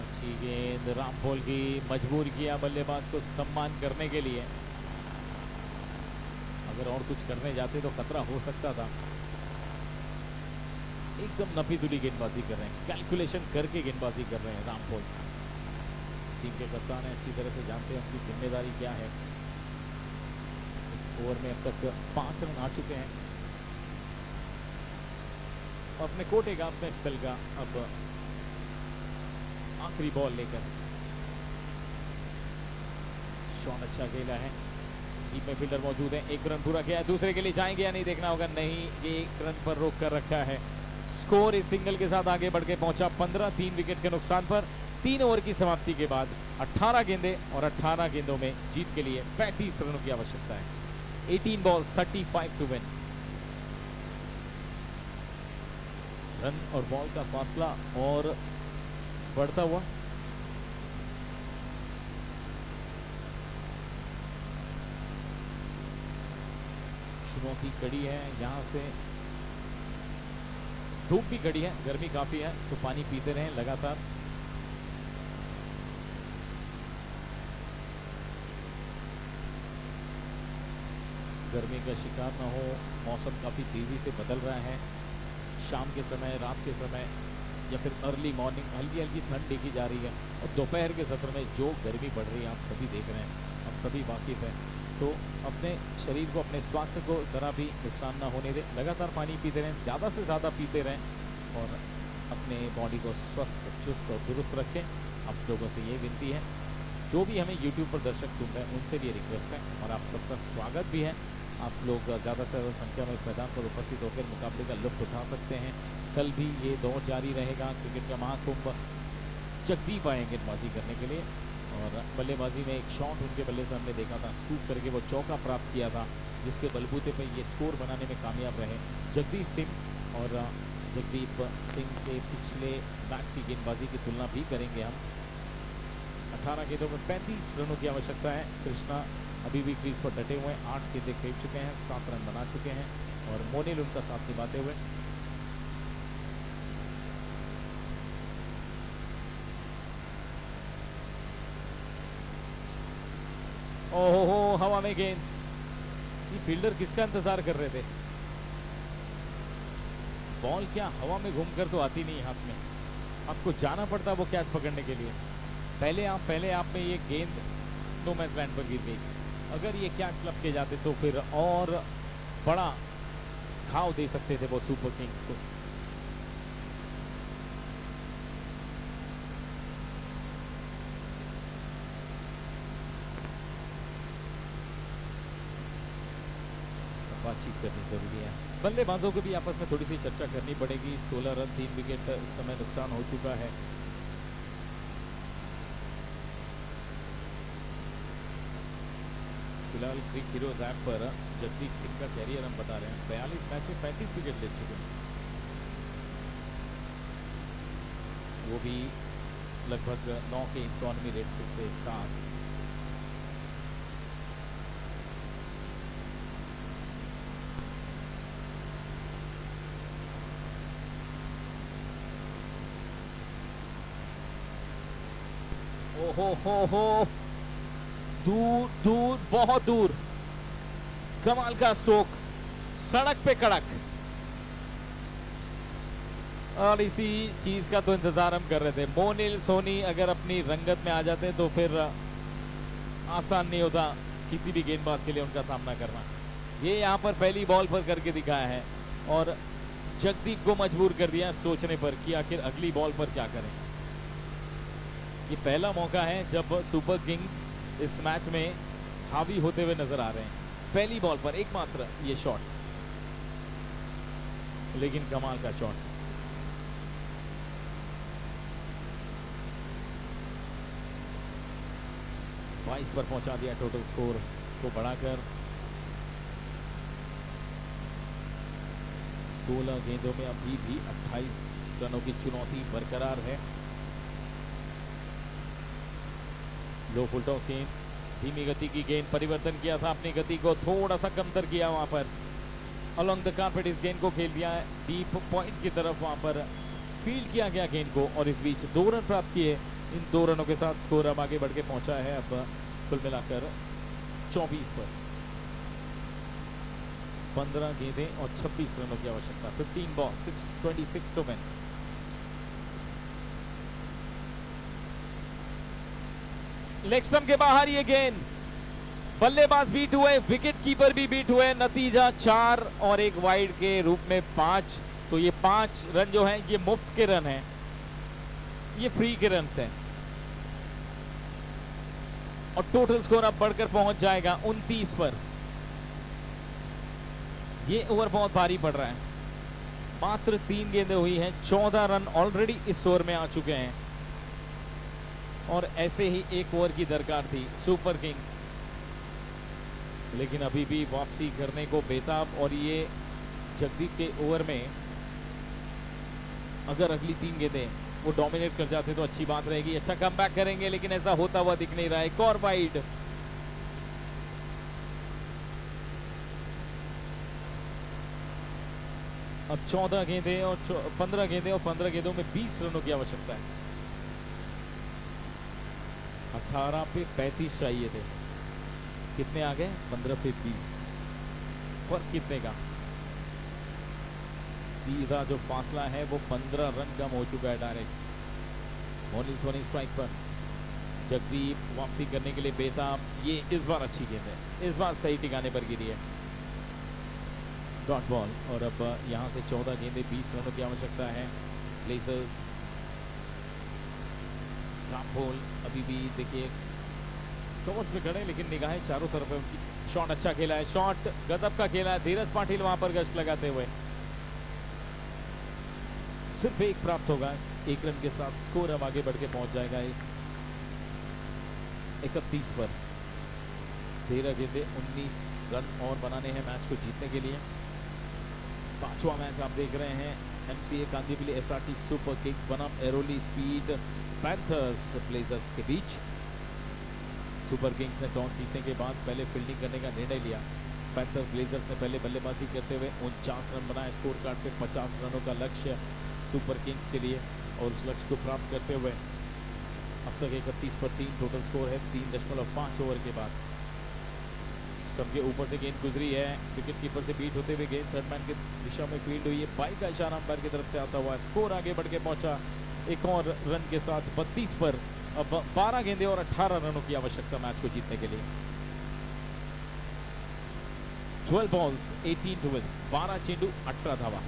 A: अच्छी गेंद रामपोल की, मजबूर किया बल्लेबाज को सम्मान करने के लिए। अगर और कुछ करने जाते तो खतरा हो सकता था। एकदम नफी तुली गेंदबाजी कर रहे हैं, कैलकुलेशन करके गेंदबाजी कर रहे हैं रामपोल। टीम के कप्तान है, अच्छी तरह से जानते हैं उनकी जिम्मेदारी क्या है। इस ओवर में अब तक 5 रन आ चुके हैं। अपने कोटे का, अपने स्पेल का अब आखिरी बॉल लेकर। शॉट अच्छा खेला है, टीम में फील्डर मौजूद है, एक रन पूरा किया है, दूसरे के लिए जाएंगे या नहीं देखना होगा, नहीं, एक रन पर रोक कर रखा है। स्कोर इस सिंगल के साथ आगे बढ़ के पहुंचा 15, 3 विकेट के नुकसान पर। 3 ओवर की समाप्ति के बाद 18 गेंदे और 18 गेंदों में जीत के लिए 35 रनों की आवश्यकता है। 18 बॉल्स 35 टू विन। रन और बॉल का फासला और बढ़ता हुआ। चुनौती कड़ी है, यहां से धूप भी कड़ी है, गर्मी काफी है, तो पानी पीते रहें लगातार। गर्मी का शिकार ना हो। मौसम काफी तेजी से बदल रहा है, शाम के समय, रात के समय या फिर अर्ली मॉर्निंग हल्की हल्की ठंड देखी जा रही है, और दोपहर के सत्र में जो गर्मी बढ़ रही है आप सभी देख रहे हैं, हम सभी वाकिफ हैं। तो अपने शरीर को, अपने स्वास्थ्य को जरा भी नुकसान ना होने दें, लगातार पानी पीते रहें, ज़्यादा से ज़्यादा पीते रहें और अपने बॉडी को स्वस्थ, चुस्त और दुरुस्त रखें। आप लोगों से ये विनती है, जो भी हमें यूट्यूब पर दर्शक सुन रहे हैं उनसे भी रिक्वेस्ट है और आप सबका स्वागत भी है। आप लोग ज़्यादा से ज़्यादा संख्या में मैदान पर उपस्थित होकर मुकाबले का लुत्फ उठा सकते हैं। कल भी ये दौर जारी रहेगा, क्रिकेट का महाकुंभ। जगदीप आए गेंदबाजी करने के लिए और बल्लेबाजी में एक शॉट उनके बल्ले से हमने देखा था, स्कूप करके वो चौका प्राप्त किया था, जिसके बलबूते पर ये स्कोर बनाने में कामयाब रहे जगदीप सिंह। और जगदीप सिंह के पिछले मैच की गेंदबाजी की तुलना भी करेंगे हम। 18 गेंदों में 35 रनों की आवश्यकता है। कृष्णा अभी भी क्रीज पर डटे हुए हैं, 8 गेंदें खेल चुके हैं, 7 रन बना चुके हैं और मोनिल उनका साथ निभाते हुए। ओहो, हवा में गेंद। ये फील्डर किसका इंतजार कर रहे थे? बॉल क्या हवा में घूमकर तो आती नहीं हाथ में, आपको जाना पड़ता वो कैच पकड़ने के लिए। पहले आप में ये गेंद नो मैच लैंड पर गिर गई। अगर ये कैच लग के जाते तो फिर और बड़ा घाव दे सकते थे वो सुपर किंग्स को। बातचीत करनी जरूरी है, बल्लेबाजों को भी आपस में थोड़ी सी चर्चा करनी पड़ेगी। 16 रन 3 विकेट इस समय नुकसान हो चुका है। फिलहाल क्रिक हीरोज ऐप पर जगदीप सिंह का कैरियर हम बता रहे हैं, 42 मैच में 35 विकेट ले चुके हैं, वो भी लगभग 9 के इकोनॉमी रेट के साथ। हो दूर दूर, बहुत दूर, कमाल का स्ट्रोक, सड़क पे कड़क। और इसी चीज का तो इंतजार हम कर रहे थे। मोनिल सोनी अगर अपनी रंगत में आ जाते तो फिर आसान नहीं होता किसी भी गेंदबाज के लिए उनका सामना करना। ये यहाँ पर पहली बॉल पर करके दिखाया है और जगदीप को मजबूर कर दिया सोचने पर कि आखिर अगली बॉल पर क्या करें। ये पहला मौका है जब सुपर किंग्स इस मैच में हावी होते हुए नजर आ रहे हैं। पहली बॉल पर एकमात्र ये शॉट, लेकिन कमाल का शॉट। बाईस पर पहुंचा दिया टोटल स्कोर को बढ़ाकर। 16 गेंदों में अभी भी 28 रनों की चुनौती बरकरार है। लो फुल टॉस गेंद, धीमी गति की गेंद, परिवर्तन किया था अपनी गति को, थोड़ा सा कमतर किया वहां पर। अलोंग द कार्पेट इस गेंद को खेल दिया है डीप पॉइंट की तरफ, वहां पर फील्ड किया गया गेंद को और इस बीच 2 रन प्राप्त किए। इन 2 रनों के साथ स्कोर अब आगे बढ़ के पहुंचा है अब कुल मिलाकर 24 पर। 15 गेंदें और 26 रनों की आवश्यकता। 15 ball 26 to win. Leg stump के बाहर ये गेंद, बल्लेबाज बीट हुए, विकेट कीपर भी बीट हुए। नतीजा 4 और 1 वाइड के रूप में 5। तो ये 5 रन जो हैं ये मुफ्त के रन हैं। ये फ्री के रन हैं और टोटल स्कोर अब बढ़कर पहुंच जाएगा 29 पर। ये ओवर बहुत भारी पड़ रहा है, मात्र 3 गेंदें हुई हैं, 14 रन ऑलरेडी इस ओवर में आ चुके हैं और ऐसे ही एक ओवर की दरकार थी सुपर किंग्स, लेकिन अभी भी वापसी करने को बेताब। और ये जगदीप के ओवर में अगर अगली 3 गेंदें वो डोमिनेट कर जाते तो अच्छी बात रहेगी, अच्छा कमबैक करेंगे, लेकिन ऐसा होता हुआ दिख नहीं रहा है। एक और वाइड, अब 14 गेंदें और 15 गेंदें और 15 गेंदों में 20 रनों की आवश्यकता है। 18 पे 35 चाहिए थे, कितने आ गए? 15 पे 20, फर्क कितने का? सीधा जो फासला है वो 15 रन कम हो चुका है डायरेक्ट। मोनिल सोनी स्ट्राइक पर, जगदीप वापसी करने के लिए बेताब। ये इस बार अच्छी गेंद है, इस बार सही ठिकाने पर गिरी है, डॉट बॉल। और अब यहां से 14 गेंदें 20 रनों की आवश्यकता है। ब्लेजर्स रामपोल अभी भी देखिए कवर्स में खड़े, लेकिन निगाहें चारों तरफ है उनकी। शॉट अच्छा खेला है, शॉट गजब का खेला है धीरज पाटिल वहां पर गश्त लगाते हुए। सिर्फ एक प्राप्त होगा, 1 रन के साथ स्कोर अब आगे बढ़ के पहुंच जाएगा 31 पर। 13 गेंदें 19 रन और बनाने हैं मैच को जीतने के लिए। 5वां मैच आप देख रहे हैं MCA Kandivali SRT super Kings बनाम एरोली स्पीड पैंथर्स ब्लेजर्स के बीच। सुपर किंग्स ने टॉस जीतने के बाद पहले फील्डिंग करने का निर्णय लिया। पैंथर्स ब्लेजर्स ने पहले बल्लेबाजी करते हुए 49 रन बनाए। स्कोर कार्ड पे 50 रनों का लक्ष्य सुपर किंग्स के लिए, और उस लक्ष्य को प्राप्त करते हुए अब तक 31 पर 3 टोटल स्कोर है 3.5 ओवर के बाद। स्टंप के ऊपर से गेंद गुजरी है, विकेट कीपर से बीट होते हुए गेंद थर्डमैन की दिशा में फील्ड हुई है। बाई का इशारा अंपायर की तरफ से आता हुआ स्कोर आगे बढ़ के पहुंचा एक और रन के साथ 32 पर। अब 12 गेंदें और 18 रनों की आवश्यकता मैच को जीतने के लिए। 12 बॉल्स 18 टू विन, 12 चेंडू 18 धावा।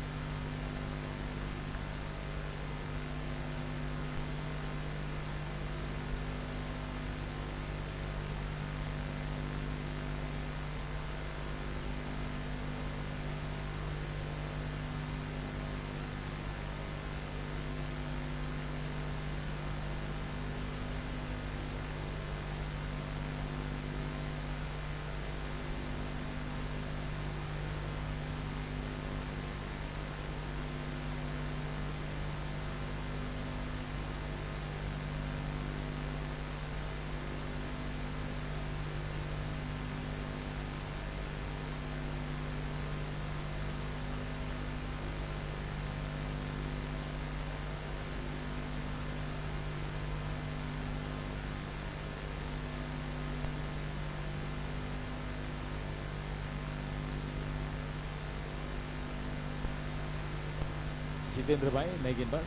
A: जितेंद्र भाई नए गेंदबाज,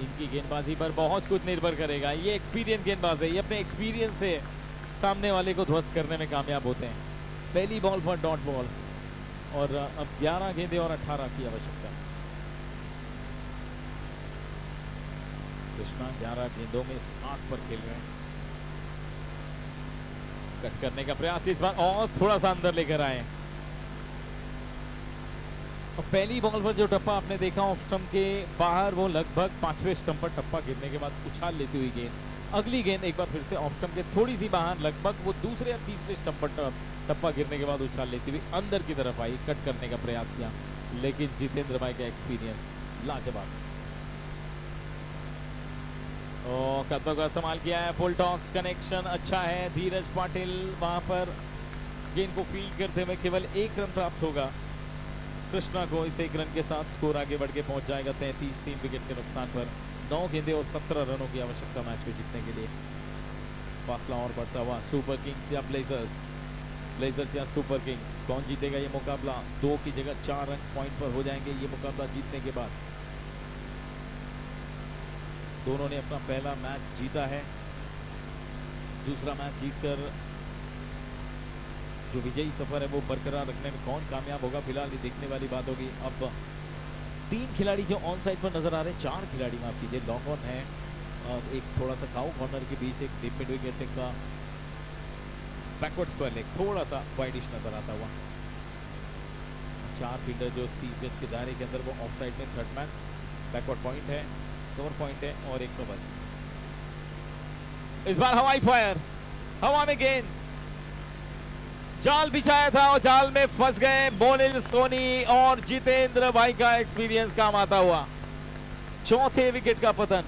A: इनकी गेंदबाजी पर बहुत कुछ निर्भर करेगा। ये एक्सपीरियंस गेंदबाज है, ये अपने एक्सपीरियंस से सामने वाले को ध्वस्त करने में कामयाब होते हैं। पहली बॉल पर डॉट बॉल और अब 11 गेंदें और 18 की आवश्यकता है। कृष्णा 11 गेंदों में 8 पर खेल रहे हैं। कट करने का प्रयास इस बार और थोड़ा सा अंदर लेकर आए। और पहली बॉल पर जो टप्पा आपने देखा ऑफ स्टंप के बाहर, वो लगभग 5वें स्टंप पर टप्पा गिरने के बाद उछाल लेती हुई गेंद। अगली गेंद एक बार फिर से ऑफ स्टंप के थोड़ी सी बाहर, लगभग वो दूसरे या तीसरे स्टंप पर टप्पा गिरने के बाद उछाल लेती हुई अंदर की तरफ आई। कट करने का प्रयास किया, लेकिन जितेंद्र भाई का एक्सपीरियंस लाजवाब। कदमों का इस्तेमाल किया है, फुल टॉस कनेक्शन अच्छा है। धीरज पाटिल वहां पर गेंद को फील्ड करते हुए केवल 1 रन प्राप्त होगा कृष्णा को। इस 1 रन के साथ स्कोर आगे बढ़ के पहुंच जाएगा 33, 3 विकेट के नुकसान पर। 9 गेंदें और 17 रनों की आवश्यकता मैच को जीतने के लिए। फासला और बढ़ता हुआ सुपर किंग्स या ब्लेजर्स, ब्लेजर्स या सुपर किंग्स, कौन जीतेगा ये मुकाबला? 2 की जगह 4 रन पॉइंट पर हो जाएंगे ये मुकाबला जीतने के बाद। दोनों ने अपना पहला मैच जीता है, दूसरा मैच जीतकर जो विजयी सफर है वो बरकरार रखने में कौन कामयाब होगा, फिलहाल ये देखने वाली बात होगी। अब 3 खिलाड़ी जो ऑन साइड पर नजर आ रहे हैं, 4 खिलाड़ी माफ कीजिए, लॉन्ग ऑन है और एक थोड़ा सा काउ कॉर्नर के बीच एक डीप मिड विकेट का बैकवर्ड स्क्वायर लेग, थोड़ा सा वाइडिश नजर आता हुआ। 4 फील्डर जो 30 गज के दायरे के अंदर, वो ऑफ साइड में थर्ड मैन, बैकवर्ड पॉइंट है, कवर पॉइंट है और एक तो बस। इस बार हवाई फायर, हवा में गेंद, जाल बिछाया था और जाल में फंस गए मोनिल सोनी और जितेंद्र भाई का एक्सपीरियंस काम आता हुआ। चौथे विकेट का पतन।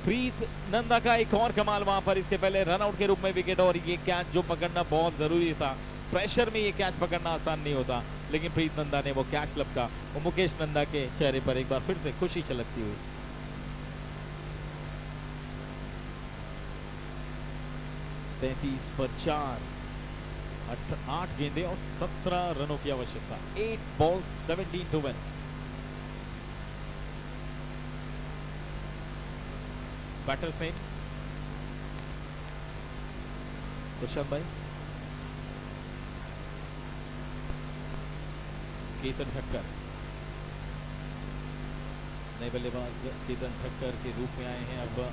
A: प्रीत नंदा का एक और कमाल वहां पर, इसके पहले रनआउट के रूप में विकेट, और ये कैच जो पकड़ना बहुत जरूरी था। प्रेशर में ये कैच पकड़ना आसान नहीं होता, लेकिन प्रीत नंदा ने वो कैच लपका और मुकेश नंदा के चेहरे पर एक बार फिर से खुशी छलकती हुई। 33 पर 4, 8 गेंदे और 17 रनों की आवश्यकता। 8 बॉल्स 17 टू विन। बैटलफील्ड कुशल भाई, केतन ठक्कर, नए बल्लेबाज केतन ठक्कर के रूप में आए हैं अब,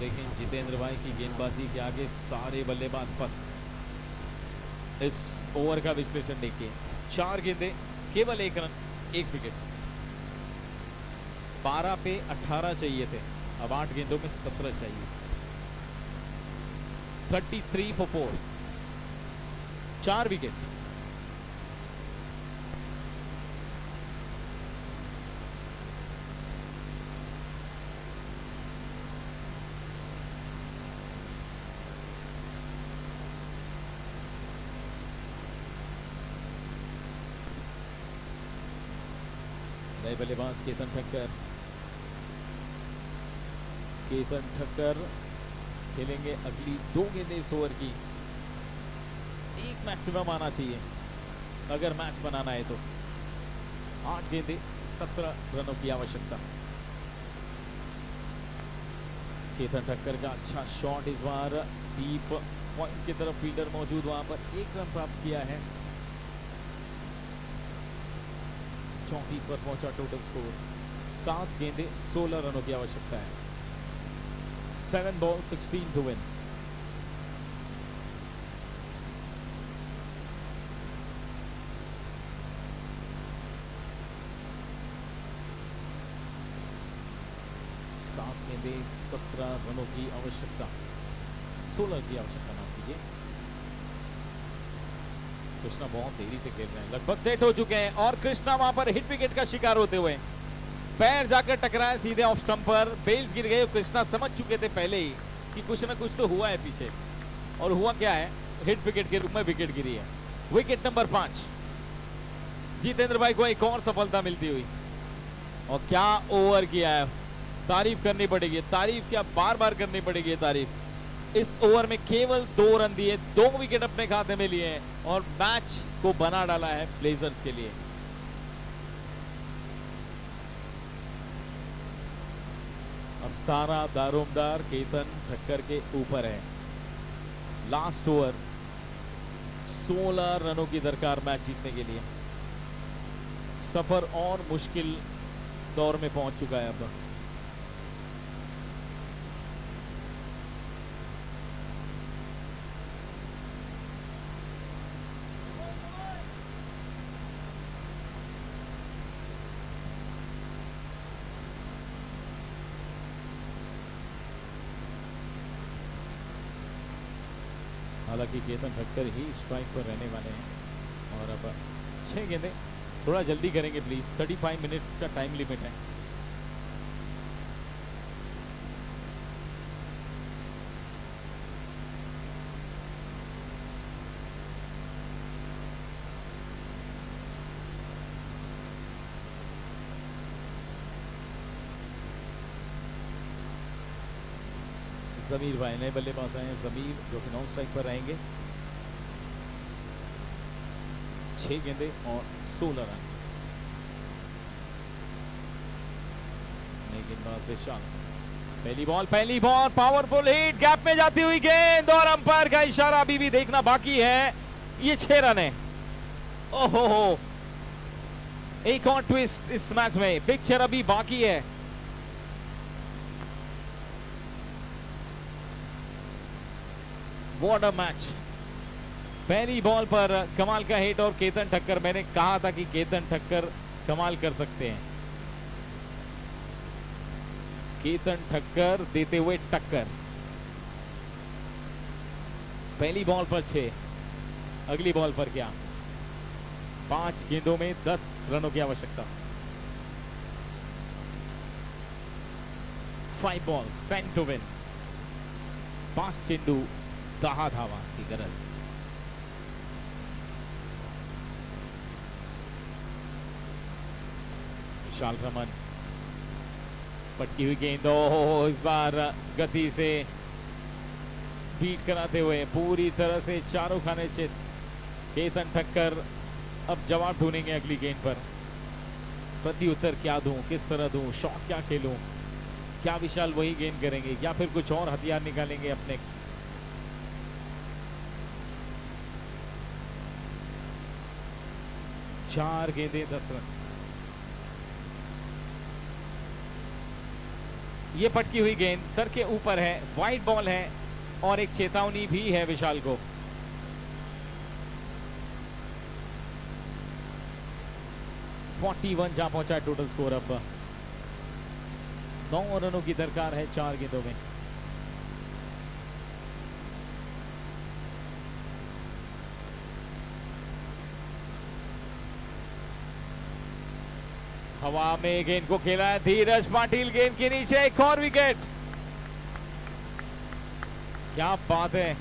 A: लेकिन जितेंद्र भाई की गेंदबाजी के आगे सारे बल्लेबाज फंस। इस ओवर का विश्लेषण देखिए, 4 गेंदे, केवल 1 रन, 1 विकेट। 12 पे 18 चाहिए थे, अब 8 गेंदों में 17 चाहिए। 33 for 4, 4 विकेट। नए बल्लेबाज केतन ठक्कर, केतन ठक्कर खेलेंगे अगली 2 गेंदें इस ओवर की। 1 मैक्सिमम आना चाहिए अगर मैच बनाना है तो। 8 गेंदें 17 रनों की आवश्यकता। केतन ठक्कर का अच्छा शॉट, इस बार डीप पॉइंट की तरफ फील्डर मौजूद, वहां पर 1 रन प्राप्त किया है। 34 पर पहुंचा टोटल स्कोर। 7 गेंदे 16 रनों की आवश्यकता है। 7 बॉल 16 टू विन। गेंदे 17 रनों की आवश्यकता, 16 की आवश्यकता माफ कीजिए। कृष्णा बहुत देरी से खेल रहे हैं, लगभग सेट हो चुके हैं और कृष्णा वहां पर हिट विकेट का शिकार होते हुए पैर जाकर टकराया सीधे ऑफ स्टंप पर, बेल्स गिर गए। कृष्णा समझ चुके थे पहले ही कि कुछ ना कुछ तो हुआ है पीछे, और हुआ क्या है, हिट विकेट के रूप में विकेट गिरी है। विकेट नंबर 5, जितेंद्र भाई को एक और सफलता मिलती हुई। और क्या ओवर किया है, तारीफ करनी पड़ेगी, तारीफ क्या बार बार करनी पड़ेगी तारीफ। इस ओवर में केवल 2 रन दिए, 2 विकेट अपने खाते में लिए हैं और मैच को बना डाला है ब्लेजर्स के लिए। अब सारा दारोमदार केतन ठक्कर के ऊपर है। लास्ट ओवर, 16 रनों की दरकार मैच जीतने के लिए। सफर और मुश्किल दौर में पहुंच चुका है अब। हालांकि केतन ठक्कर ही स्ट्राइक पर रहने वाले हैं और अब 6 गेंदें, थोड़ा जल्दी करेंगे प्लीज, 35 मिनट्स का टाइम लिमिट है। जमीर भाई नए बल्लेबाज आए हैं, जमीर जो कि नॉन स्ट्राइक पर रहेंगे। 6 गेंदे और 16 रन। नई गेंदबाज विशाल, पहली बॉल पावरफुल हिट, गैप में जाती हुई गेंद और अंपायर का इशारा अभी भी देखना बाकी है। ये 6 रन है। ओहो, एक और ट्विस्ट इस मैच में, पिक्चर अभी बाकी है। What a match. पहली बॉल पर कमाल का हिट और केतन ठक्कर, मैंने कहा था कि केतन ठक्कर कमाल कर सकते हैं। केतन ठक्कर देते हुए टक्कर। पहली बॉल पर 6, अगली बॉल पर क्या? 5 गेंदों में 10 रनों की आवश्यकता। 5 balls 10 to win। 5 चेंडू 10 धावांची गरज। विशाल रमन, पटकी हुई गेंद, इस बार गति से बीट कराते हुए पूरी तरह से चारों खाने चित। केतन ठक्कर अब जवाब ढूंढेंगे अगली गेंद पर। प्रति उत्तर क्या दूं, किस तरह दूं, शॉट क्या खेलूं? क्या विशाल वही गेंद करेंगे या फिर कुछ और हथियार निकालेंगे अपने? चार गेंदें 10 रन। ये पटकी हुई गेंद सर के ऊपर है, वाइड बॉल है और एक चेतावनी भी है विशाल को। (41) जहां पहुंचा है टोटल स्कोर। अब 9 रनों की दरकार है 4 गेंदों में। हवा में गेंद को खेला है धीरज पाटिल, गेंद के नीचे एक और विकेट। क्या बात है।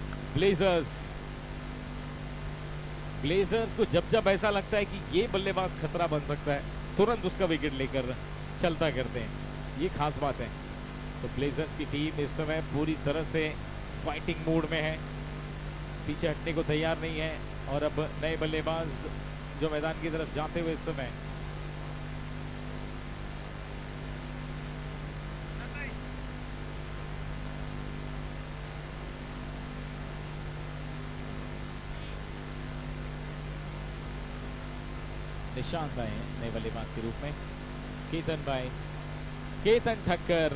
A: ब्लेजर्स को जब जब ऐसा लगता है कि ये बल्लेबाज खतरा बन सकता है, तुरंत उसका विकेट लेकर चलता करते हैं, ये खास बात है। तो ब्लेजर्स की टीम इस समय पूरी तरह से फाइटिंग मूड में है, पीछे हटने को तैयार नहीं है। और अब नए बल्लेबाज जो मैदान की तरफ जाते हुए इस समय निशांत आए नए बल्लेबाज के रूप में। केतन ठक्कर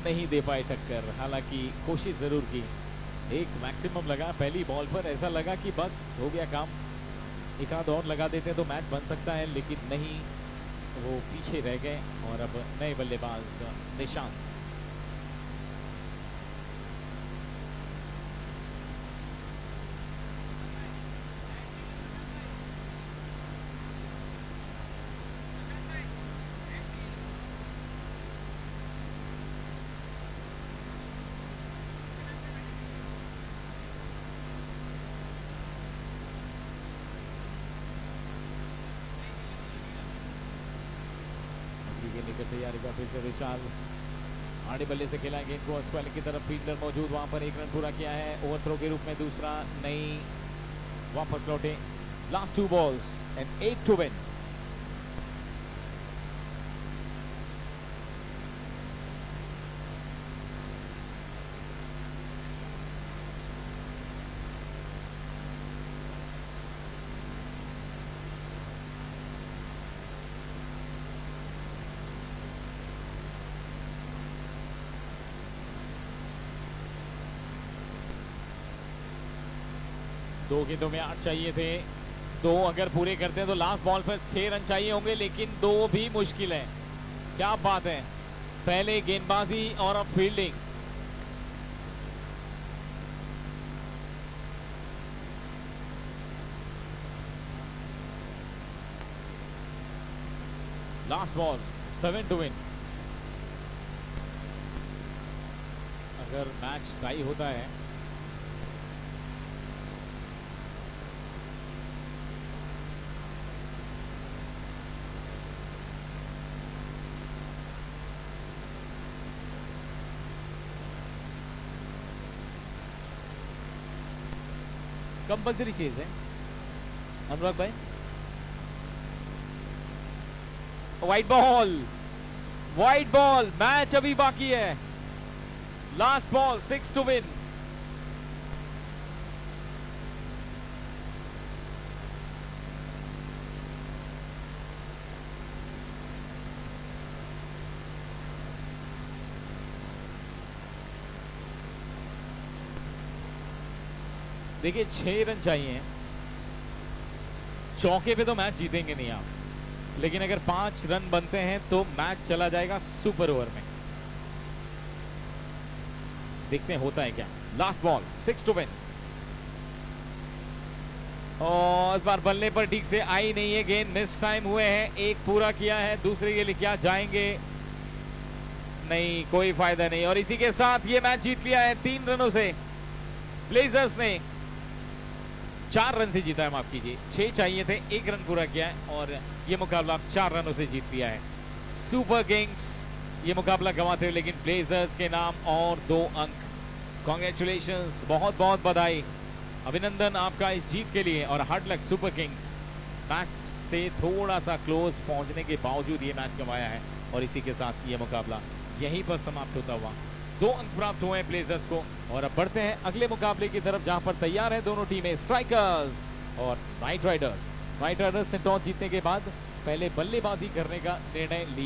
A: नहीं दे पाए टक्कर, हालांकि कोशिश जरूर की। एक मैक्सिमम लगा पहली बॉल पर, ऐसा लगा कि बस हो गया काम, एक आध और लगा देते तो मैच बन सकता है, लेकिन नहीं, वो पीछे रह गए। और अब नए बल्लेबाज निशांत। तैयारी का फिर से विशाल आड़े बल्ले से खेला गेंद को स्क्वायर की तरफ, फील्डर मौजूद वहां पर, 1 रन पूरा किया है। ओवरथ्रो के रूप में दूसरा नहीं, वापस लौटे। Last 2 balls and 8 to win। दो गेंदों में 8 चाहिए थे, 2 अगर पूरे करते हैं तो लास्ट बॉल पर 6 रन चाहिए होंगे, लेकिन 2 भी मुश्किल है। क्या बात है, पहले गेंदबाजी और अब fielding. Last ball 7 to win। अगर मैच टाई होता है कंपल्सरी चीज है अनुराग भाई। वाइड बॉल, मैच अभी बाकी है। Last ball 6 to win। देखिए 6 रन चाहिए, चौके पे तो मैच जीतेंगे नहीं आप, लेकिन अगर 5 रन बनते हैं तो मैच चला जाएगा सुपर ओवर में। देखते हैं होता है क्या। लास्ट बॉल 6 टू विन, और इस बार बल्ले पर ठीक से आई नहीं है गेंद, मिस टाइम हुए हैं। एक पूरा किया है, दूसरे के लिए क्या जाएंगे, नहीं कोई फायदा नहीं। और इसी के साथ ये मैच जीत लिया है 3 रनों से। ब्लेजर्स ने 4 रन से जीता है, माफ कीजिए 6 चाहिए थे, 1 रन पूरा किया है और ये मुकाबला 4 रनों से जीत लिया है। सुपर किंग्स ये मुकाबला गंवाते हुए लेकिन ब्लेजर्स के नाम और 2 अंक। कॉन्ग्रेचुलेशंस, बहुत बहुत बधाई, अभिनंदन आपका इस जीत के लिए और hard luck super Kings. Match से थोड़ा सा क्लोज पहुंचने के बावजूद ये मैच गंवाया है और इसी के साथ ये मुकाबला यहीं पर समाप्त होता हुआ 2 अंक प्राप्त हुए हैं ब्लेजर्स को। और अब बढ़ते हैं अगले मुकाबले की तरफ जहां पर तैयार है दोनों टीमें, स्ट्राइकर्स और नाइट राइडर्स। नाइट राइडर्स ने टॉस जीतने के बाद पहले बल्लेबाजी करने का निर्णय लिया।